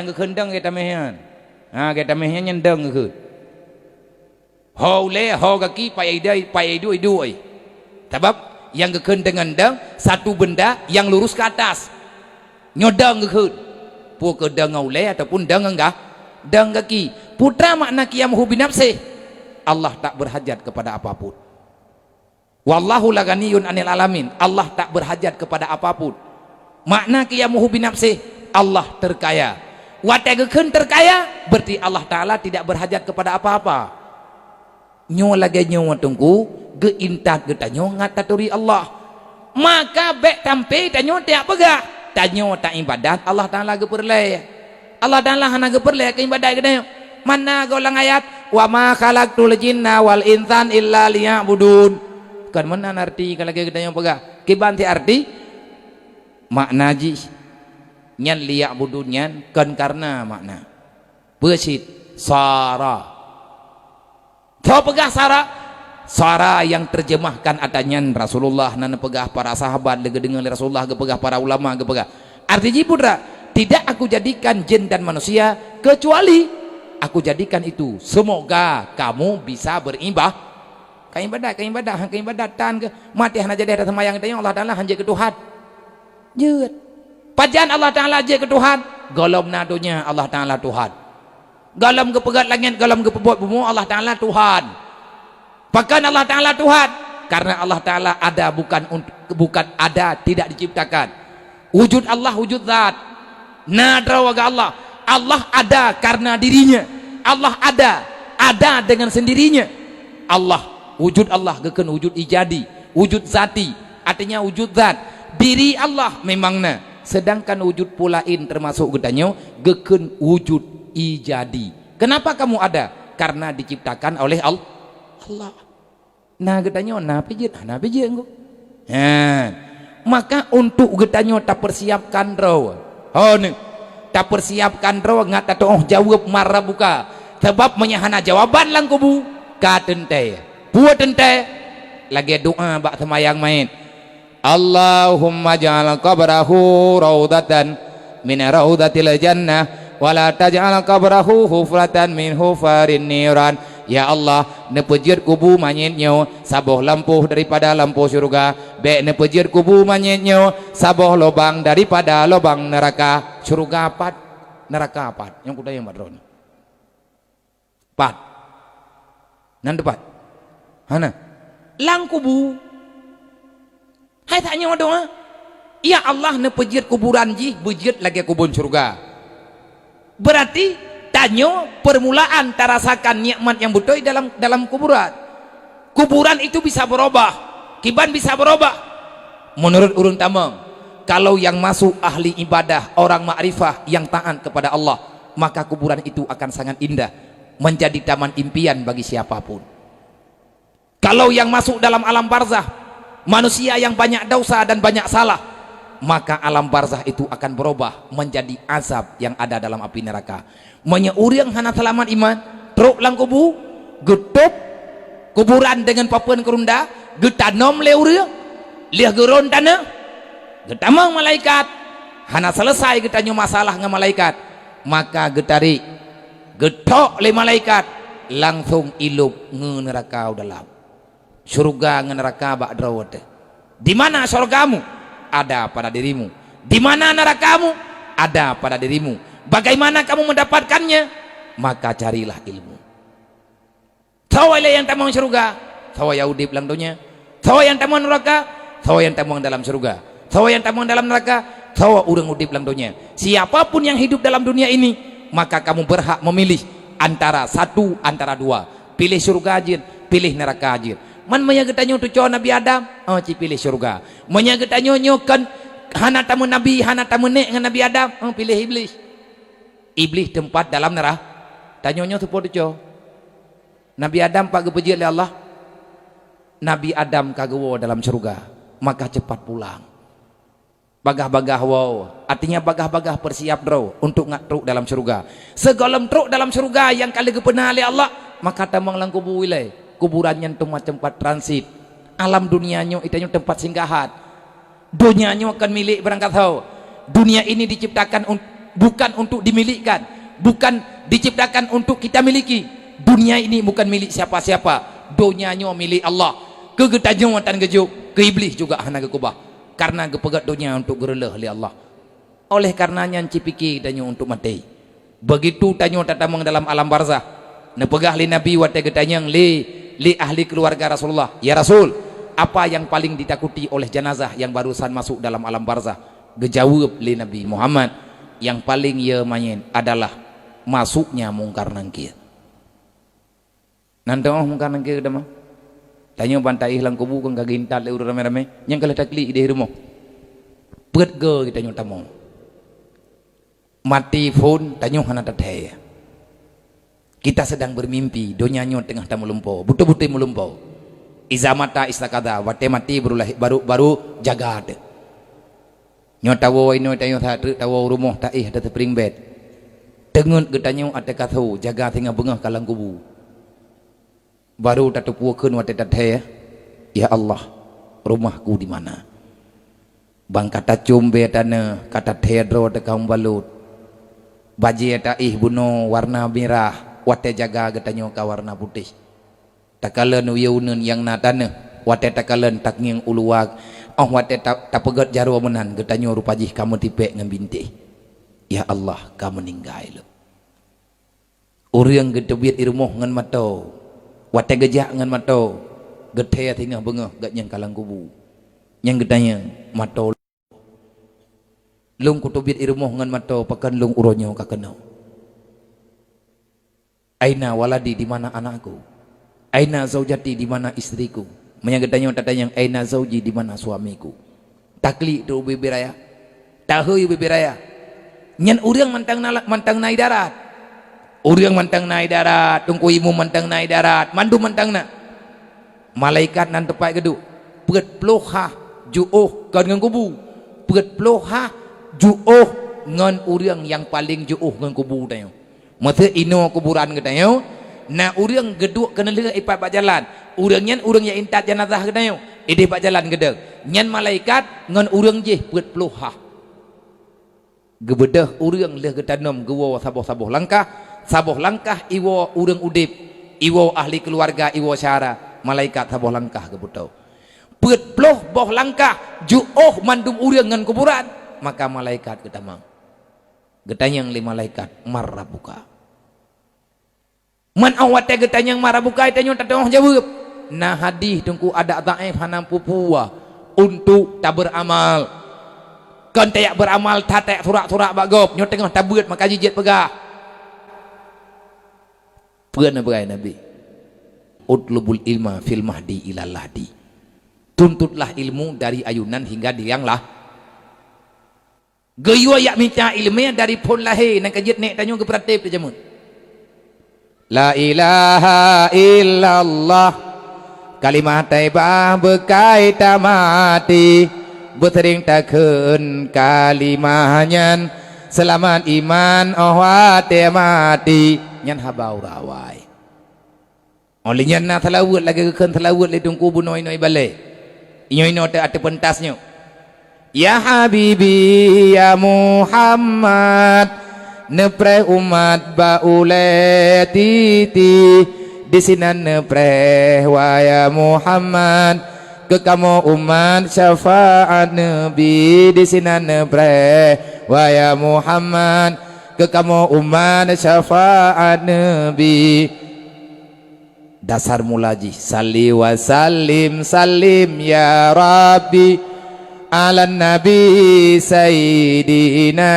gekendang kita mehan kita mehan nyendang ke ho le ho kaki pai idai pai idui sabab yang geken dengan deng satu benda yang lurus ke atas nyodang geken pu ke deng ngaule ataupun deng enggak deng kaki putra makna qiyamuhu binafsih Allah tak berhajat kepada apapun. Wallahu laganiyun anil alamin. Allah tak berhajat kepada apapun. Makna qiyamuhu binafsih Allah terkaya. Watagekeun terkaya berarti Allah Ta'ala tidak berhajat kepada apa-apa. Nyo lagi nyo tunggu geintat getanyo ngataturi Allah. Maka bek tampe tanyo tiap pegah. Tanyo tak ibadat Allah Ta'ala geperleh. Allah Ta'ala hana geperleh ke ibadat getanyo. Mana golang ayat wa ma khalaqtul jinna wal insan illa liya'budun. Kan mana arti kalau getanyo pegah. Kibanti arti makna ji nyan liya'budun nyan kan karena makna besit sara tau pegah sara yang terjemahkan adanya Rasulullah nana pegah para sahabat lega dengan Rasulullah gepegah para ulama gepegah arti ji putra tidak aku jadikan jin dan manusia kecuali aku jadikan itu semoga kamu bisa beribadah keibadatan ke mati hana jadi ada semayang tanya Allah Ta'ala hanya ke Tuhan jut pajan Allah Ta'ala je ke Tuhan golom nadunya Allah Ta'ala Tuhan golom ke pegat langit golom ke pebot bumi Allah Ta'ala Tuhan pakan Allah Ta'ala Tuhan karena Allah Ta'ala ada bukan ada tidak diciptakan wujud Allah wujud zat nadra waga Allah ada karena dirinya Allah ada dengan sendirinya Allah wujud Allah geken wujud ijadi wujud zati artinya wujud zat diri Allah memangna sedangkan wujud pulain termasuk gedanyo geken wujud ijadi kenapa kamu ada karena diciptakan oleh Allah nah gedanyo na pijit engko maka untuk gedanyo tak persiapkan raw tak persiapkan raw ngata toh jawab marah buka sebab menyahana jawaban lang kubu ka tente buat tente lagi doa bak semayang main Allahumma ja'al qabrahu raudatan min raudatil jannah wa la taj'al qabrahu hufratan min hufarin niran ya Allah nepejir kubu manyitnyo saboh lampuh daripada lampu surga be nepejir kubu manyitnyo saboh lobang daripada lobang neraka surga apat neraka apat yang kuda yang badron pat nan depat hana lang kubu hai tanya doa ya Allah ne pejit kuburan ji bejit lagi kubun surga berarti tanyo permulaan tarasakan nikmat yang betul dalam kuburan itu bisa berubah kiban bisa berubah menurut urun tamang kalau yang masuk ahli ibadah orang ma'rifah yang taat kepada Allah maka kuburan itu akan sangat indah menjadi taman impian bagi siapapun kalau yang masuk dalam alam barzah manusia yang banyak dosa dan banyak salah maka alam barzah itu akan berubah menjadi azab yang ada dalam api neraka menyeuriang hana selamat iman truk lang kubu getup kuburan dengan papuan kerunda getanom leuriang liah geron tanah getamang malaikat hana selesai getanyo masalah ngan malaikat maka getari getok le malaikat langsung ilup nge neraka dalam surga ngan neraka bak drawat di mana surgamu ada pada dirimu di mana nerakamu ada pada dirimu bagaimana kamu mendapatkannya maka carilah ilmu tahu yang tamang surga tahu yaudib lang dunia tahu yang tamang neraka tahu yang tamang dalam surga tahu yang tamang dalam neraka tahu urang udip lang dunia siapapun yang hidup dalam dunia ini maka kamu berhak memilih antara satu antara dua pilih surga ajin pilih neraka ajin man menyagetanyo tu cowok Nabi Adam pilih surga menyagetanyo nyokan hana tamu Nabi hana tamu nek dengan Nabi Adam pilih iblis tempat dalam neraka tanyonyo tu podo cowok Nabi Adam pak gepeji oleh Allah Nabi Adam kagewo dalam surga maka cepat pulang bagah-bagah wow artinya bagah-bagah persiap draw untuk ngatruk dalam surga segolem truk dalam surga yang kali gepena oleh Allah maka tamang lang kubu wilai kuburannya tempat transit alam dunianya itu tempat singgahan dunianya akan milik berangkat tahu dunia ini diciptakan bukan untuk dimilikkan bukan diciptakan untuk kita miliki dunia ini bukan milik siapa-siapa dunianya milik Allah kegetanyo tan gejuk ke iblis juga hana ke kubah karena gepegat dunia untuk gerelah oleh Allah. Oleh karenanya cipiki danyo untuk mati. Begitu tanyo tatamang dalam alam barzah nepegah li nabi wate getanyang li ahli keluarga Rasulullah, ya Rasul, apa yang paling ditakuti oleh jenazah yang barusan masuk dalam alam barzah? Gejawab li Nabi Muhammad, yang paling ia main adalah masuknya mungkar nangkir. Nanti mungkar nangkir dah mah. Tanya bantai hilang kubu kan kagak intat le rame-rame, yang kalau takli di rumah. Pet ge kita nyota mau. Mati pun tanya hana tataya. Kita sedang bermimpi, donyanya tengah tamu lumpau, butuh-butuh melumpau. Iza mata istakada, wate mati baru jaga ada. Nyota wo ino tayo tawo rumah tak ada tepring bed. Tengut getanyo ada katau jaga tengah bengah kalang kubu. Baru tatupukeun wate tataya. Ya Allah, rumahku di mana? Bang kata cumbe tanah, kata tedro te kaum balut. Baji eta buno warna merah, wate jaga getanyo ka warna putih. Takalen uyeuneun yang natana, wate takalen tak nging uluwag. Oh wate tak pegat jarwa menan getanyo rupajih kamu tipe ngan binti. Ya Allah, kamu ninggai lo. Urang gedebit irmoh ngan mato. Wate gejak ngan mato. Gethe tingah bengah gat nyang kalang kubu. Yang getanya mato. Lung kutubit irmoh ngan mato pakan lung uronyo kakenau. Aina waladi di mana anakku? Aina zaujati di mana istriku? Menyagetanya tatanya aina zauji di mana suamiku? Takli tu bibiraya. Tahu bibiraya. Nyan urang mantang naik darat. Urang mantang naik darat, tungku imu mantang naik darat, mandu mantang na. Malaikat nan tepai gedu. Peut ploha juuh kan ngan kubu. Peut ploha juuh ngan urang yang paling juuh ngan kubu tayo. Mata ino kuburan gedayo. Na urang geduk kena lega ipat pak jalan. Urang nyan urang yang intat jenazah gedayo. Ide pak jalan gedeg. Nyan malaikat ngan urang je peut ploha. Gebedah urang leh getanam gewo saboh-saboh langkah iwo urang udip, iwo ahli keluarga, iwo syara, malaikat saboh langkah gebutau. Peut ploh boh langkah juuh mandum urang ngan kuburan, maka malaikat getamang. Getanyang li malaikat marabuka. Man awate getanyang marabuka itanyo tatong jawab. Nah hadis tungku ada dhaif hanam pupua untuk tak beramal. Kan tak beramal tatek surak-surak bagop nyo tengah tabeut maka jijit pegah. Peun berai Nabi. Utlubul ilma fil mahdi ilal lahdi. Tuntutlah ilmu dari ayunan hingga diang lah. Geyo yak minta ilmu dari pun lahir nang kajit nek tanyo ke pratip te jamun. La ilaha illallah. Kalimat taibah berkait mati. Bertering takun kalimahnya selamat iman awate mati nyan habau rawai. Oleh nyan na talawut lagi keun talawut le tungku bunoi-noi balik. Inyo te ate pentasnya. Ya Habibi ya Muhammad nepre umat baule titi di sini nepre waya Muhammad ke kamu umat syafaat Nabi di sini nepre waya Muhammad ke kamu umat syafaat Nabi. Dasar mulaji salli wa salim ya Rabbi ala nabi sayyidina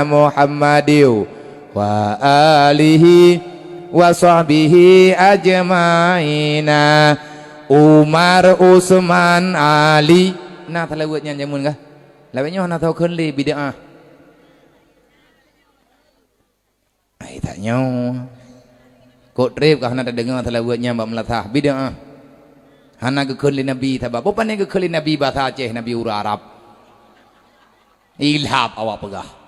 Muhammadiyu wa alihi wa sahbihi ajmaina. Umar Usman Ali nah talawatnya jamun kah lawanya hana tahu keun li bid'ah ai tanya kok trip kah hana dengar talawatnya mbak melatah bid'ah hana ke keun li nabi tabab apa ne ke keun li nabi bahasa Aceh nabi ura Arab ilhab awak pegah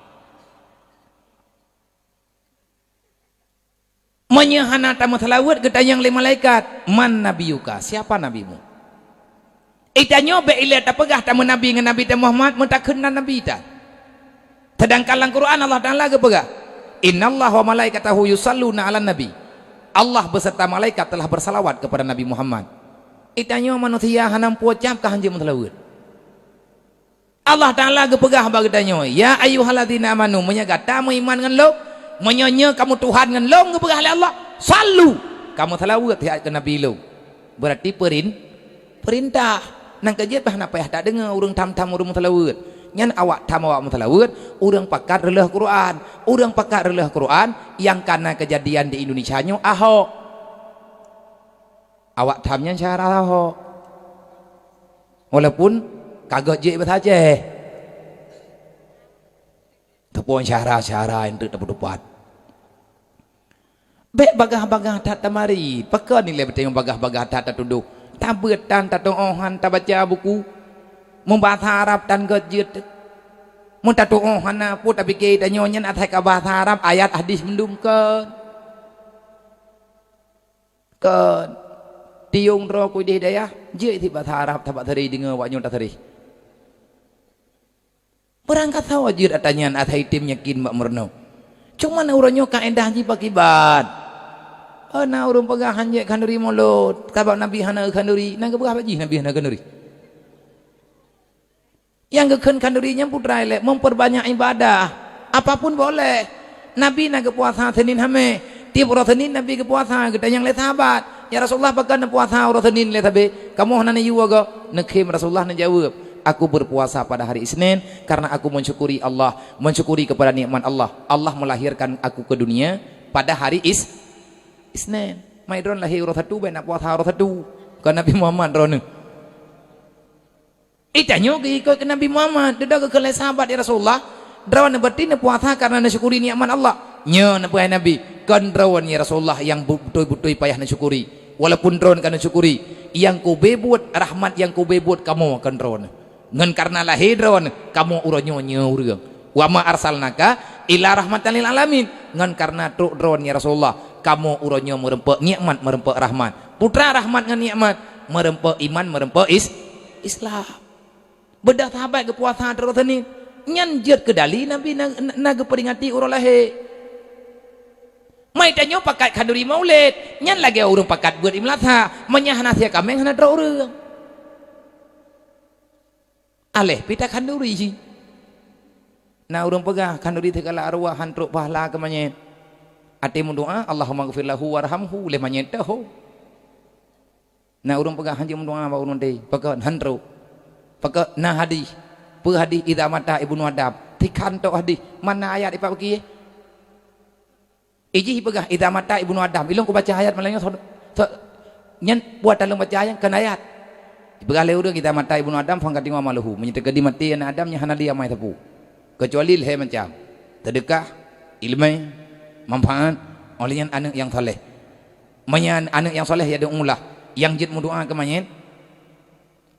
menyahana tamu talawat getanyang li malaikat man nabiyuka siapa nabimu itanyo be ila tapegah tamu nabi ngan nabi Muhammad mutakeun nabi ta sedangkan dalam Quran Allah Taala gepegah innallaha wa malaikatahu yusalluna 'alan nabi Allah beserta malaikat telah bersalawat kepada Nabi Muhammad Itanya manusia hanam pucap kah hanje mentelawut. Allah Ta'ala gepegah bagi tanya, ya ayyuhalladzina amanu, menyaga tamu iman dengan lo, menyonya kamu Tuhan dengan lo, gepegah oleh Allah, salu kamu telawut ya ke Nabi lo. Berarti perintah. Nang kejut bah napa ya tak dengar urang tam-tam urang telawut. Nyan awak tam awak telawut, urang pakat releh Quran. Urang pakat releh Quran yang karena kejadian di Indonesia nyo Ahok. Awak tamnya cara Ahok. Walaupun kagak je bersaja. Tepung cara-cara yang terdapat. Bek bagah-bagah tak tamari. Pakar ni le bertengok bagah-bagah tak tuduh. Tak bertan, tak doahan, tak baca buku. Membaca Arab dan gejut. Mun tak doahan apa tak fikir dan nyonya atai ka bahasa Arab ayat hadis mendum kan. Tiung ro ku di hidayah. Je ti bahasa Arab tak teri dengar wak nyon tak teri. Berangkat tahu ajir atanyan atai tim yakin mak merno. Cuma na uranyo kaedah ji pakibat. Na urang pegahan je kanduri mulut. Kabak Nabi hana kanduri. Nang keberapa ji Nabi hana kanduri. Yang keken kandurinya putra elek memperbanyak ibadah. Apapun boleh. Nabi nak puasa Senin hame. Tiap orang Senin Nabi ke puasa. Kita yang le sahabat. Ya Rasulullah bahkan puasa orang Senin le tabe. Kamu hana ni juga. Nekim Rasulullah nak jawab. Aku berpuasa pada hari Isnin karena aku mensyukuri Allah, mensyukuri kepada nikmat Allah. Allah melahirkan aku ke dunia pada hari Isnin. Maidron lahir orang satu, nak puasa orang satu. Kan Nabi Muhammad drone. Itanya ikut ke Nabi Muhammad, dia ke kelas sahabat ya Rasulullah. Drone berarti nak puasa karena nak syukuri nikmat Allah. Nya nak puasa Nabi. Kan drone ya Rasulullah yang betul-betul payah nak syukuri. Walaupun drone kan nak syukuri, yang ku bebut rahmat yang ku bebut kamu akan drone. Ngan karena lahir drone kamu uronyo urang. Wa ma arsalnaka ila rahmatan lil alamin. Ngan karena truk drone ya Rasulullah kamu uronyo merempek nikmat merempek rahmat. Putra rahmat ngan nikmat merempek iman merempek Islam. Bedah sahabat ke puasa terus ni. Nyan jet kedali Nabi nak peringati urang lahir. Mai tanyo pakat kanduri maulid. Nyan lagi urang pakat buat imlatha. Menyah nasihat kami hana drok urang. Aleh pita kanduri sih. Nah urang pegah kanduri tegala arwah hantruk pahala ke manyet. Ate mun doa Allahumma ghfir lahu warhamhu le manyet tahu. Nah urang pegah hanji mun doa ba urang teh pegah hantruk. Pegah nah hadis. Pe hadis idza mata ibnu Adam. Tikan tok hadis. Mana ayat ipak bagi? Iji pegah idza mata ibnu Adam. Ilung ku baca ayat malangnya nyen buat dalam baca ayat kan ayat. Begalai udah kita mata ibnu Adam fangkat tinggal maluhu menyertegadi mati anak Adam yang hana dia mai tapu kecuali leh macam terdekat ilmu manfaat oleh anak yang soleh menyan anak yang soleh ya ulah yang jid doa ke manyen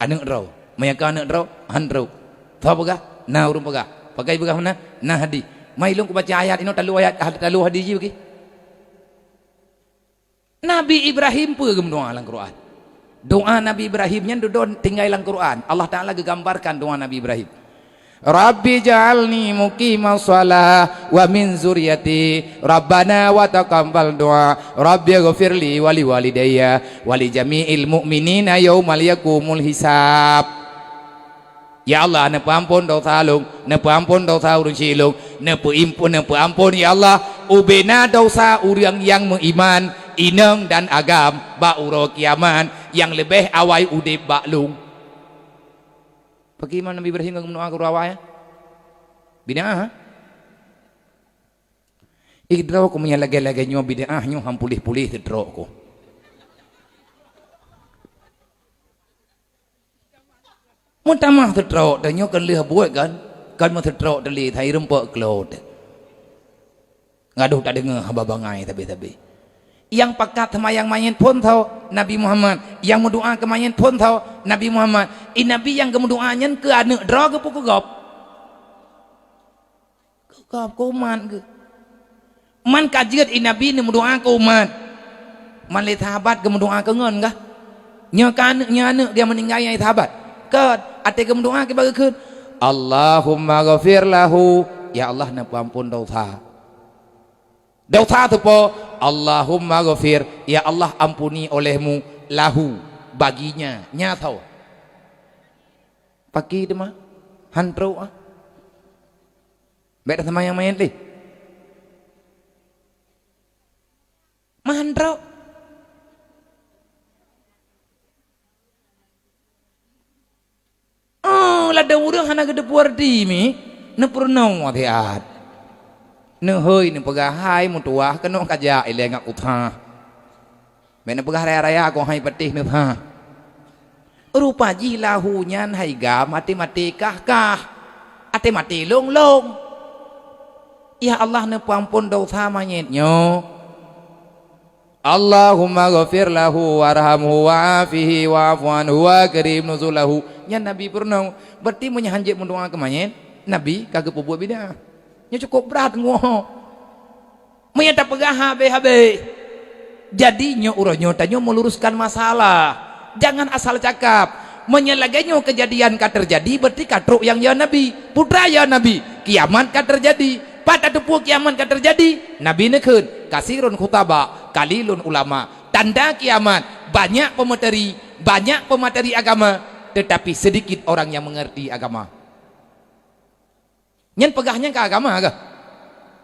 anak rau mayaka anak rau handrau tahu pegah nah urung pegah pakai pegah mana nah hadis mai long ku baca ayat ini talu hadis ji bagi Nabi Ibrahim pun doa dalam Quran. Doa Nabi Ibrahimnya duduk tinggal dalam Quran. Allah Ta'ala gambarkan doa Nabi Ibrahim. Rabbi ja'alni muqimas shalah wa min zuriyati Rabbana wa taqabbal du'a Rabbi ghafirli wa li walidayya wa li jami'il mu'minina yaumal yaqumul hisab. Ya Allah, napa ampun dosa lung, napa ampun dosa urang silung, napa ampun ya Allah ubena dosa urang yang beriman ineng dan agam ba'uro kiaman yang lebih awai udib baklung. Bagaimana Nabi Ibrahim mendoa ke rawaya? Bid'ah. Idraw ko manya lagay-lagay nyo bid'ah nyo hampulih-pulih idraw ko. Muntamah idraw dan nyo kan liha buat kan mo idraw dali thay rempok klod. Ngaduh tak dengar hababangai tabi-tabi. Yang pakat semayang mayat pun tahu Nabi Muhammad, yang mendoa ke mayat pun tahu Nabi Muhammad. Nabi yang mendoanya ke anak draw ke pukul gop kuman ke man kajiat Nabi ni mendoa ke umat man le sahabat ke mendoa ke ngon kah nya anak dia meninggal yang sahabat ke ate ke mendoa ke bagi ke Allahumma ghafir lahu ya Allah napa ampun dosa tu po Allahumma ghafir ya Allah ampuni olehmu lahu baginya nya tahu pagi tu mah hantro ah baik sama yang main li mah hantro oh lada urang hana gede puardi mi ne purnau atiat ne heuy ne pegahai mutuah keno kaja ile ngak utha men pegah raya ko hai patih ne ha rupa jilahu nyan hai ga mati kah ate mati long ya Allah ne pampun dosa manyetnyo Allahumma ghafir lahu warhamhu wa'afihi wa'fu anhu wa karim nuzulahu nyan nabi purnau berarti menyanjek mendoa ke manyet nabi kagak buat bida nya cukup berat ngoho menyata pegah habe jadinya uronyo tanyo meluruskan masalah. Jangan asal cakap menyelagainya kejadian ka terjadi berarti katruk yang ya nabi putra ya nabi kiamat ka terjadi pada tepu kiamat ka terjadi nabi nekeun kasirun khutaba kalilun ulama tanda kiamat banyak pemateri agama tetapi sedikit orang yang mengerti agama nyen pegahnya ke agama ke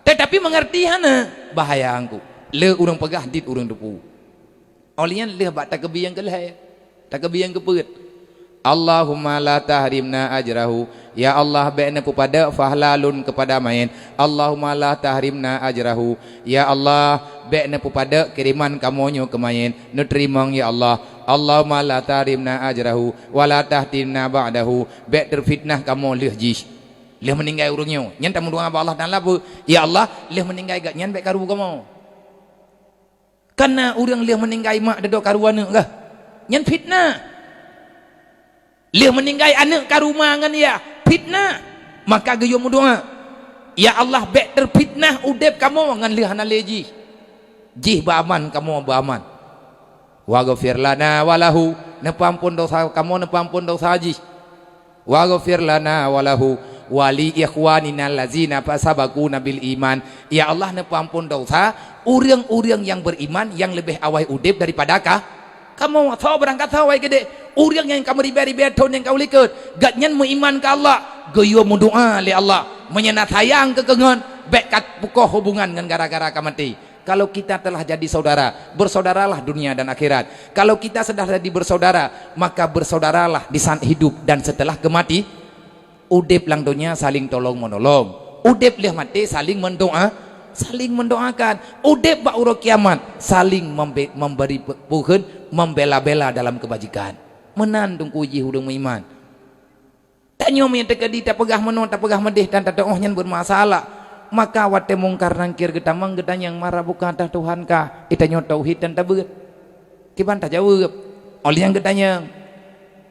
tetapi mengerti hana bahaya angku le urang pegah dit urang tepu olian le bak takbir yang keleh takbir yang kepeut Allahumma la tahrimna ajrahu ya Allah ba'na pada fahlalun kepada main Allahumma la tahrimna ajrahu ya Allah ba'na pada kiriman kamonyo ke main nutrimang ya Allah Allahumma la tahrimna ajrahu wa la tahtimna ba'dahu ba' terfitnah kamu leh jis leh meninggal urangnya nyen tamu doa Allah Taala apa ya Allah leh meninggal gak nyen baik karu kamu karena urang leh meninggal mak dedok karuana kah nyen fitnah leh meninggal anak karuma ngan ya fitnah maka geyo doa ya Allah baik terfitnah udep kamu ngan leh hana leji jih baaman kamu baaman wa ghafir lana walahu nepampun dosa kamu nepampun dosa jih wa ghafir lana walahu wali ikhwanina allazina fasabaquna bil iman ya Allah nepampun dosa urang-urang yang beriman yang lebih awal udep daripada kamu tahu berangkat tahu gede urang yang kamu ribe tahun yang kau likut gak nyen iman ke Allah geyo doa li Allah menyenat sayang kekengan bekat pukoh hubungan dengan gara-gara kamati kalau kita telah jadi saudara bersaudaralah dunia dan akhirat kalau kita sudah jadi bersaudara maka bersaudaralah di saat hidup dan setelah kemati udep lang dunia saling tolong menolong udep lihat mati saling mendoakan udep bak uro kiamat saling memberi puhun membela-bela dalam kebajikan menandung kuji hudung iman tanyo mi tekedi tak pegah menon tak pegah medih dan tak ohnya bermasalah maka wate mungkar nangkir getamang gedang yang marah bukan tah Tuhan kah itanyo tauhid dan tabut kiban tak jawab oleh yang gedanya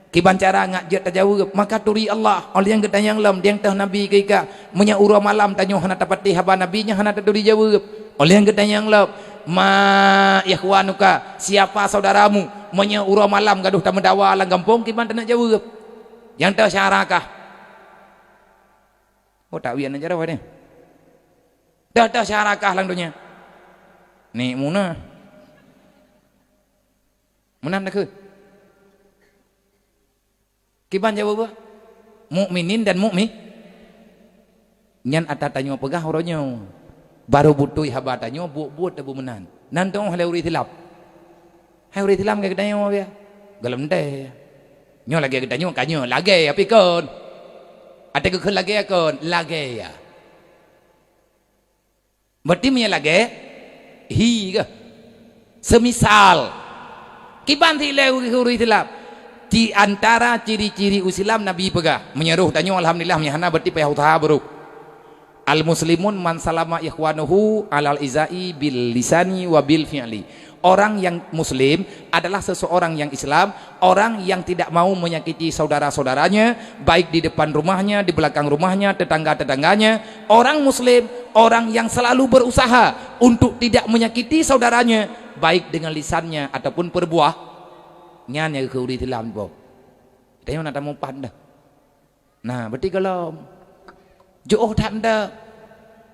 kiban cara ngajak tak jawab maka turi Allah oleh yang gedanya lam yang tah nabi keika menya ura malam tanyo hana tapati haba nabinya hana turi jawab oleh yang gedanya lam ma ikhwanuka siapa saudaramu menya ura malam gaduh ta mendawa lang gampong kiban tak nak jawab yang tah syarakah oh tak wian aja rawatnya dah syarakah lang dunia ni munah nak ke kiban jawab apa mukminin dan mukmin nyan atatanyo pegah oronyo baru butuh habatanyo buat tebu menan nantong haleuri tilap hauri tilam ke gedanyo ya galam teh nyo lagi gedanyo kanyo lagi api kon ate ke lagi kon lagi ya berarti punya lagi hi ke semisal kiban tilai huri tilap di antara ciri-ciri Islam Nabi pegah menyeruh tanyo alhamdulillah menyahana berarti payah usaha bro al muslimun man salama ikhwanuhu alal izai bil lisani wa bil fi'li orang yang muslim adalah seseorang yang Islam orang yang tidak mau menyakiti saudara-saudaranya baik di depan rumahnya di belakang rumahnya tetangga-tetangganya orang muslim orang yang selalu berusaha untuk tidak menyakiti saudaranya baik dengan lisannya ataupun perbuah nyan yang keuri tilam bo dia nak tamu dah nah berarti kalau joh tak ada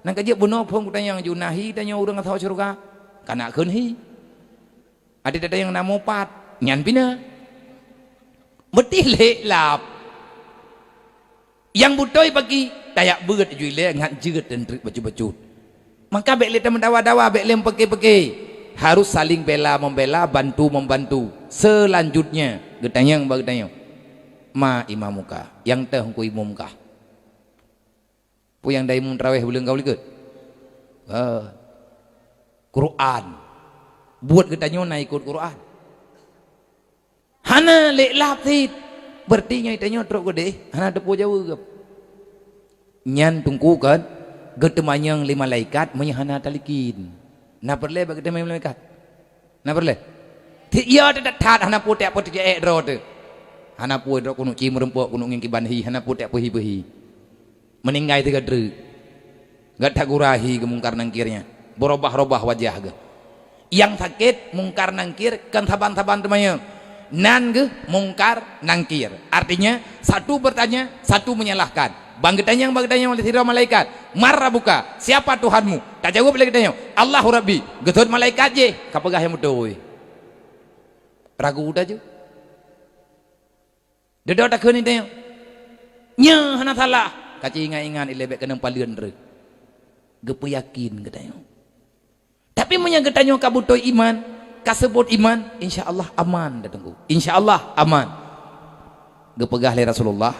nak kerja bunuh pun kita yang junahi dan yang orang tahu surga karena kunhi ada yang namu pat nyan pina mesti lek lap yang butoi bagi dayak beut jui le ngat jeut dan trik baju-baju maka bek le teman dawa-dawa bek le peke-peke harus saling bela membela bantu membantu selanjutnya getanyang bagetanyang ma imamuka yang teh ku imamkah pu yang dai mun traweh buleung kau liket Quran buat getanyong na ikut Quran hana lek lap tit berarti nyai tanya truk gede hana depo jawa ke nyan tungku kan getemanyang lima malaikat menyahana talikin na perle bagi temai malaikat na perle ti iya tak tat hana putek putek ro tu hana pu ro kunu ci merempok kunu ngin kibanhi hana putek pehi meninggai tiga dru gak tagurahi ke mungkar nangkirnya berubah-ubah wajah ke yang sakit mungkar nangkir kan taban-taban temanya nan ke mungkar nangkir artinya satu bertanya satu menyalahkan banggetanya oleh tiga malaikat marah buka siapa Tuhanmu tak jawab lagi tanya Allahu Rabbi getut malaikat je kapagah yang mudoi ragu udah je dedo tak kene tanya nya hana salah kaci ingat-ingat ilebek kena palian re gepe yakin katanya tapi menyagetanya kabutoi iman kasebut iman insyaallah aman datangku insyaallah aman gepegah le Rasulullah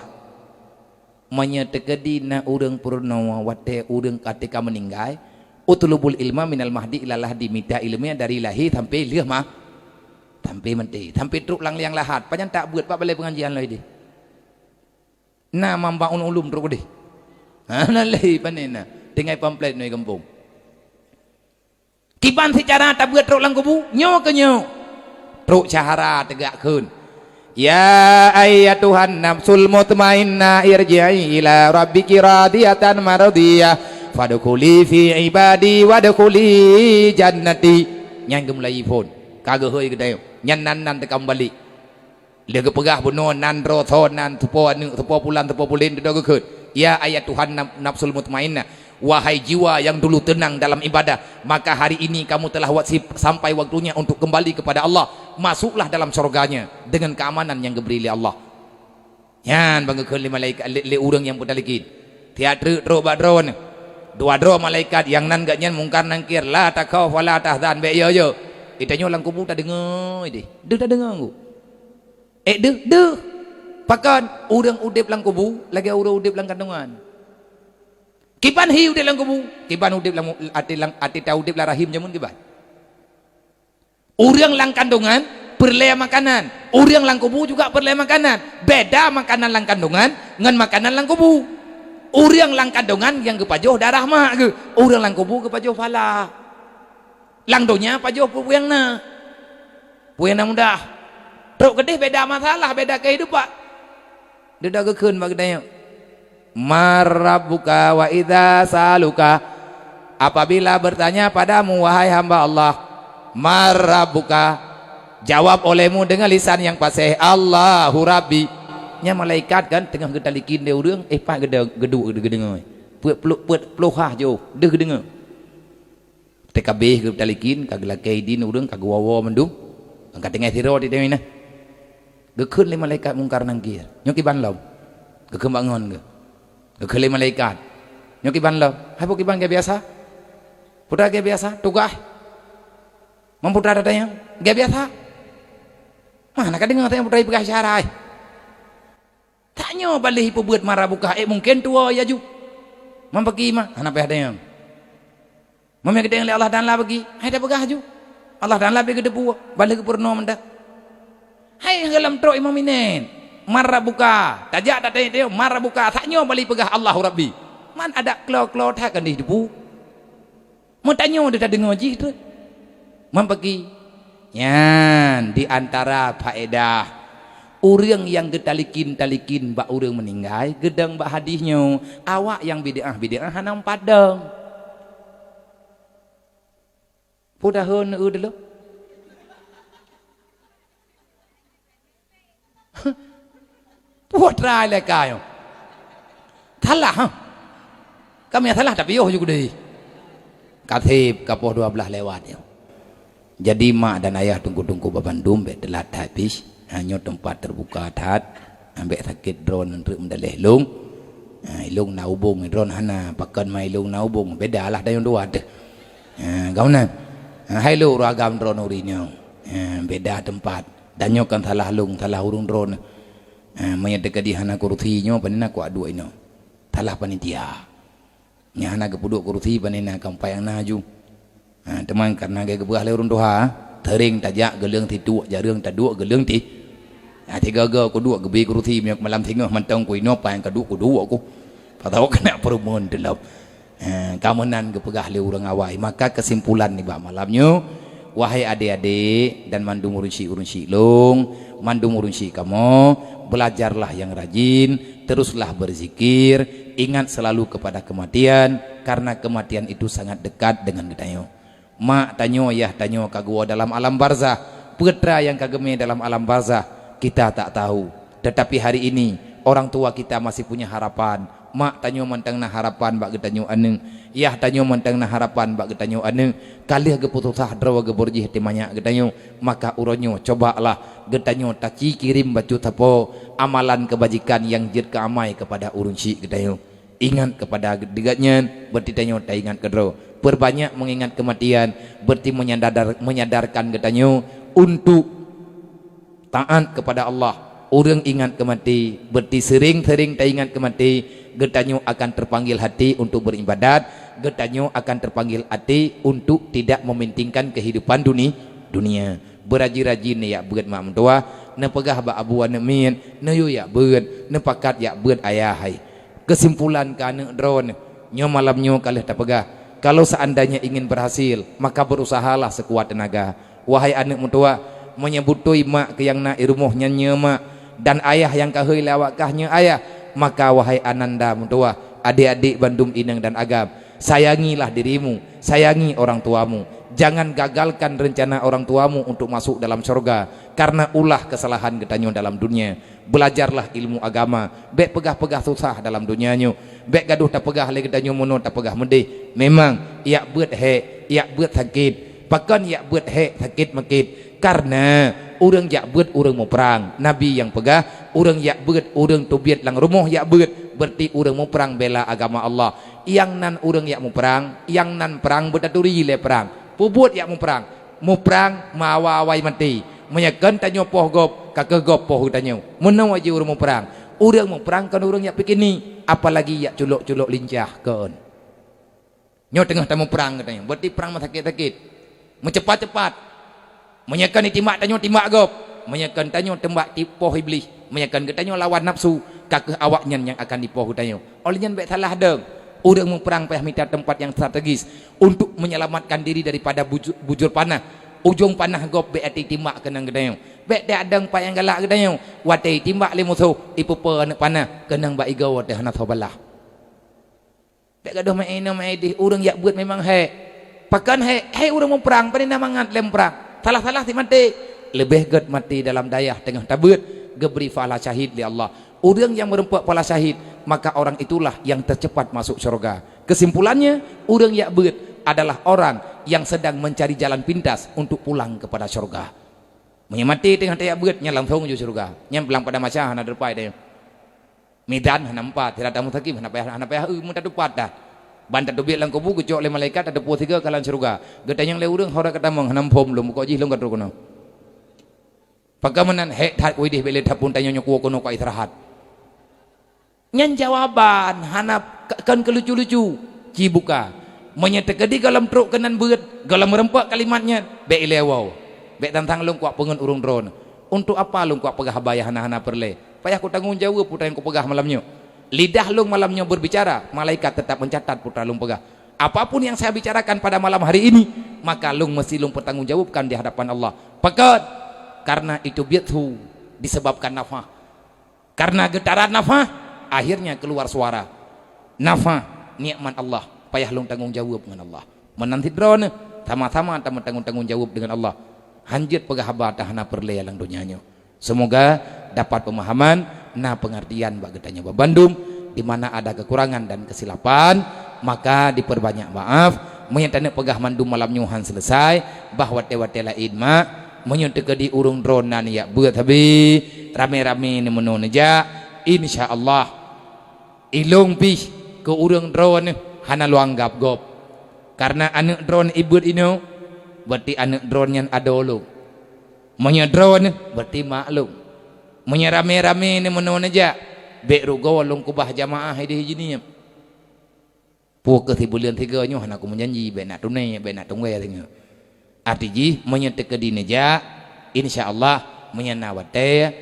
menyetekedi na urang purnawa wate urang ketika meninggal utulubul ilma minal mahdi ilalah dimita ilmunya dari lahir sampai liah mah sampai menti sampai truk lang liang lahat panjang tak buat pak balai pengajian lah ini na mambaun ulum truk deh ana leh panena dengan pamflet noi kampung kiban secara tak buat truk lang kubu nyo ke nyo truk cahara tegak kun ya ayyatuhan nafsul mutmainnah irji'i ila rabbiki radiyatan maradiyah fadkhuli fi ibadi wadkhuli jannati nyan gemulai phone kagak heuy gede nyan nan te kembali dia kepegah bunuh nan rothon nan tupo anu tupo pulan tupo pulin dedo keut ya ayyatuhan nafsul mutmainnah wahai jiwa yang dulu tenang dalam ibadah maka hari ini kamu telah sampai waktunya untuk kembali kepada Allah masuklah dalam surganya dengan keamanan yang diberi oleh Allah yan bangkeun lima malaikat le urang yang putalikin teatre tro badron dua dro malaikat yang nan gak nyan mungkar nangkir la takau wala tahzan be yo itanyo lang kubu tak dengar deh tak dengar ku deh pakan urang udip lang kubu lagi urang udip lang kandungan kiban hiu di dalam kubu kiban udip lang ati tahu udip lah rahim jamun kiban urang lang kandungan perlea makanan urang lang kubu juga perlea makanan beda makanan lang kandungan ngan makanan lang kubu urang lang kandungan yang kepajoh darah mak ke urang lang kubu kepajoh fala lang donya pajoh puyangna mudah truk gede beda masalah beda kehidupan dedak keun bagdanya Marabuka wa idza saluka apabila bertanya padamu wahai hamba Allah marabuka jawab olehmu dengan lisan yang fasih Allahu Rabbi nya malaikat kan tengah gedalikin dia urang pak geduk gedengoy puet peluhah jo deh gedengoy TKB gedalikin kagelake din urang kagwawa mendung angkat tengah tiro di demina gekeun le malaikat mungkar nangkir nyoki banlom gekembangon ge kekelih malaikat nyoki ban lo hai poki ban biasa putra ge biasa tugah memputra datanya ge biasa mana ka dengar tanya putra pegah syarai tanya balih pebuat marah buka mungkin tua ya ju mempegi mah ana pe hadang mami gede Allah dan lah bagi hai dah pegah ju Allah dan lah bagi debu balik ke purno mendak hai ngalam tro imam inen marah buka tajak tak tanya dia marah buka taknya balik pegah Allahu Rabbi man ada klo-klo tak kan di debu mau tanya dia tak dengar ji tu mempegi yan di antara faedah urang yang getalikin bak urang meninggal gedang bak hadisnya awak yang bid'ah hanam padang pudaheun dulu putra le kayo thalah kami thalah tapi yo juga deh katib kapoh 12 lewat ya jadi mak dan ayah tunggu-tunggu babandum be telat habis hanya tempat terbuka tat ambek sakit drone untuk mendalih long long naubung drone hana pakan mai long naubung beda lah dah yang dua tu kau nan hai lu ragam drone urinya beda tempat dan nyokan salah long salah urung drone menyedek di hana kursi nyo panina ku adu ino salah panitia nya hana kepuduk kursi panina kampai yang naju teman karena gaya kebuah le urung doha tering tajak geleng titu jarang taduk geleng ti tiga ga ku dua gebi kursi miak malam tengah mantang ku ino pa yang keduk ku dua ku patau kena perumun delap kamenan kepegah le urang awai. Maka kesimpulan ni bak malamnya, wahai adik-adik dan mandum urunsi long, mandum urunsi kamu, belajarlah yang rajin, teruslah berzikir, ingat selalu kepada kematian, karena kematian itu sangat dekat dengan kita. Mak tanyo, ayah tanyo kagua dalam alam barzah, putra yang kageme dalam alam barzah, kita tak tahu. Tetapi hari ini orang tua kita masih punya harapan. Mak tanyo mantang na harapan bak getanyo aneng, yah tanyo mantang na harapan bak getanyo aneng, kalih geputusah drawa geborjih timanya getanyo, maka uronyo cobalah getanyo taci kirim baju tapo amalan kebajikan yang jir keamai kepada urunsi getanyo. Ingat kepada degatnya, berarti tanyo tak ingat kedro. Perbanyak mengingat kematian, berarti menyadarkan getanyo untuk taat kepada Allah. Orang ingat kemati, berarti sering-sering tak ingat kemati, getanyo akan terpanggil hati untuk beribadat, getanyo akan terpanggil hati untuk tidak mementingkan kehidupan dunia. Beraji-rajin ni ya beut mak mentua, ne pegah ba abuan ne min, ne yu ya beut, ne pakat ya beut ayah hai. Kesimpulan kana drone, nyo malamnyo kalih tak pegah. Kalau seandainya ingin berhasil, maka berusahalah sekuat tenaga. Wahai anak mentua, menyebutui mak ke yang na irumuhnya mak dan ayah yang kahoi lawak kahnya ayah, maka wahai ananda mentua, adik-adik Bandung Inang dan Agam, sayangilah dirimu, sayangi orang tuamu, jangan gagalkan rencana orang tuamu untuk masuk dalam surga karena ulah kesalahan getanyo dalam dunia. Belajarlah ilmu agama, bek pegah-pegah susah dalam dunianyo, bek gaduh tak pegah le getanyo mono tak pegah mendih. Memang ia beut he, ia beut sakit, pakan ia beut he sakit makit, karena orang yak beut orang mau perang. Nabi yang pegah orang yak beut orang tubiat lang rumah yak beut, berarti orang mau perang bela agama Allah. Yang nan orang yak mau perang, yang nan perang berdaturi le perang. Pubut yak mau perang mawawai mati. Menyakan tanyo poh gop, kakek gop poh tanyo. Menau aja orang mau perang. Orang mau perang kan orang yak pikini, apalagi yak culok-culok lincah kan. Nyo tengah tamu perang katanya. Berarti perang sakit-sakit. Mencepat-cepat. Menyakan timak tanyo timak gop, menyakan tanyo tembak tipoh iblis, menyakan tanyo lawan nafsu, kakeh awaknya yang akan dipoh tanyo. Olehnya baik salah deng. Urang mau perang payah minta tempat yang strategis untuk menyelamatkan diri daripada bujur panah. Ujung panah gop be ati timak kenang gedanyo. Bek dak adang payang galak gedanyo. Watai timak le musuh ipupe anak panah kenang ba igau teh hana thobalah. Bek gaduh main di urang yak buat memang he. Pakan he urang mau perang panina mangat lem perang. Salah-salah si mati, lebih ged mati dalam dayah tengah tabut, geberi fala syahid li Allah. Orang yang merempak fala syahid, maka orang itulah yang tercepat masuk surga. Kesimpulannya, orang yang beut adalah orang yang sedang mencari jalan pintas untuk pulang kepada surga. Menyamati tengah dayah beut nya langsung menuju surga. Nya pulang pada masa hana derpai dia. Medan hana empat, tidak tamu sakim hana payah muntah depat dah. Bantat dobit lang kubu gejok le malaikat ada puas tiga kalan surga. Getanyang le urang hora kata mong hanam pom lum ko ji long kadro kono. Pagamanan he that widih bele tapun tanyo nyoku kono ko istirahat. Nyan jawaban hanap kan kelucu-lucu ji buka. Menyetekedi galam truk kanan beut, galam merempak kalimatnya be ilewau. Be tantang long kuak pengen urung drone. Untuk apa long kuak pegah bayah hana-hana perle? Payah ku tanggung jawab putra yang ku pegah malamnya. Lidah lung malamnya berbicara, malaikat tetap mencatat putra lung pegah. Apapun yang saya bicarakan pada malam hari ini, maka lung mesti lung bertanggungjawabkan di hadapan Allah. Pekat, karena itu biatu disebabkan nafah. Karena getaran nafah, akhirnya keluar suara. Nafah, nikmat Allah. Payah lung tanggung jawab dengan Allah. Menanti drone, sama-sama tanggung jawab dengan Allah. Hanjit pegah abad hana perle lang dunianya. Semoga dapat pemahaman. Nah pengertian bagi tanya Bandung di mana ada kekurangan dan kesilapan, maka diperbanyak maaf. Menyatakan pegah mandum malam nyuhan selesai bahwa tewa tela idma menyuntik di urung dronan ya buat habis rame-rame ni menon aja insyaallah ilung pi ke urung drone hana lu anggap gop karena anak drone ibut ini berarti anak drone yang adolo menya drone berarti maklum menya rame-rame ni menon aja bek rugo walung kubah jamaah di hijini puak ke bulan 3 nyo hana aku menjanji bek nak tunai bek nak tungwe tengok artinya menyentik ke dini ja insyaallah menyenawate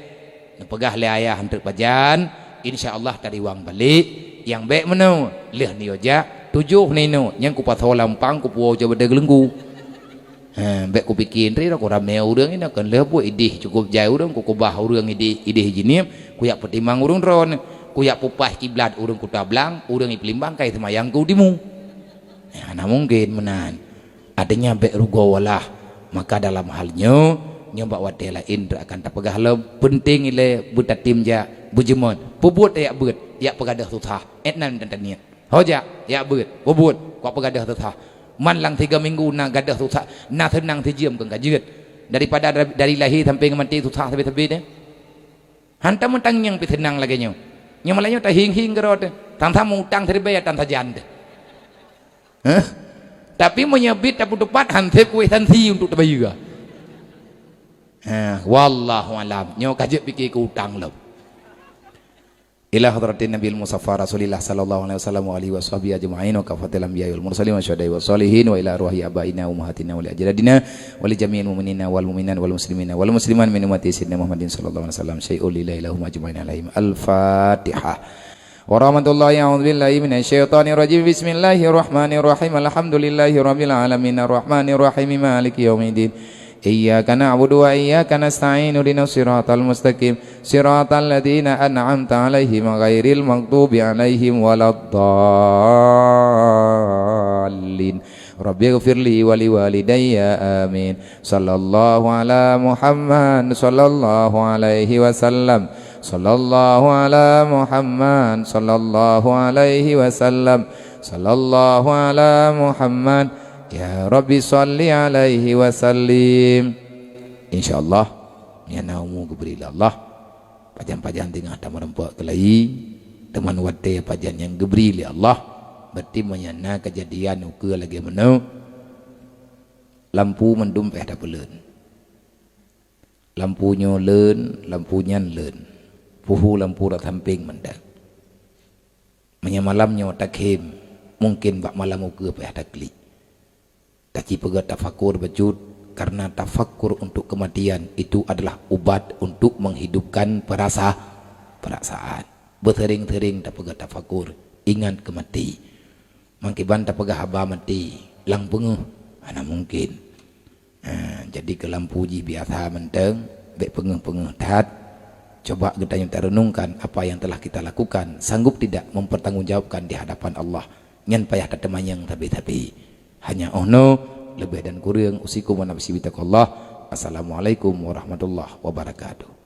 pegah le ayah hantar pajan insyaallah dari wang balik yang baik menu leh ni aja 7 nino yang ku patho lampang ku puo coba de gelenggu baik ku bikin ri aku rame urang ini kan leh bu idih cukup jauh urang ku kubah urang idih hijini ku yak pertimbang urang ron ku yak pupah kiblat urang ku tablang urang i pelimbang kai semayang ku dimu ana mungkin menan adanya bek rugo walah maka dalam halnya nyoba wadela indra akan tak pegah le penting ile butatim ja bujemon pubut ya beut ya pegadah tutah etnan dan taniat hoja ya beut pubut ku pegadah tutah man lang 3 minggu na gadah tutah na tenang tejiem ke gajeut daripada dari lahir sampai mati tutah tebi-tebi deh hantam mentang yang pi tenang lagi nyo nya malanya ta hing-hing gerot tang-tang utang terbe ya tan tajan deh tapi menyebut tak tepat hansip kuih tansi untuk terbaik juga wallahu alam nyo kajik pikir ke utang lo ila hadratin nabil musaffar rasulillah sallallahu alaihi wasallam wa alihi washabihi ajma'in wa kafatil anbiya wal mursalin wa syuhada'i was salihin wa ila ruhi abaina ummahatina wa li ajdadina wa li jami'il mu'minina wal mu'minat wal muslimina wal musliman min ummati sayyidina Muhammadin sallallahu alaihi wasallam syai'ul lillahi lahum ajma'in alaihim al-fatihah warahmatullahi a'udzubillahi minasyaitonirrajim bismillahirrahmanirrahim alhamdulillahi rabbil alamin arrahmanirrahim maliki yaumiddin iyyaka na'budu wa iyyaka nasta'in ihdinas siratal mustaqim siratal ladzina an'amta 'alaihim ghairil maghdubi 'alaihim waladdallin rabbighfirli wa liwalidayya amin sallallahu ala muhammad sallallahu alaihi wasallam sallallahu ala muhammad sallallahu alaihi wasallam sallallahu ala muhammad ya rabbi salli alaihi wasallim insyaallah ya naumu geberi Allah pajan-pajan tengah tak merempak kelai teman wate pajan yang geberi li Allah berarti menyana kejadian uke lagi menau lampu mendum peh dah peleun lampunya leun lampunya leun puhu lampu dak samping mendak menyamalamnya takhim mungkin bak malam uke peh dah klik tapi pegat tafakur bajud karena tafakur untuk kematian itu adalah ubat untuk menghidupkan perasaan bertering-tering tak pegat tafakur ingat kemati mangkiban tak pegah haba mati lang penguh ana mungkin jadi ke lampu ji biasa menteng bek penguh-penguh tat coba kita yang renungkan apa yang telah kita lakukan sanggup tidak mempertanggungjawabkan di hadapan Allah nyan payah tetemanyang tapi hanya ono lebih dan kurang usikum wa nafsi bitaqallah. Assalamualaikum warahmatullahi wabarakatuh.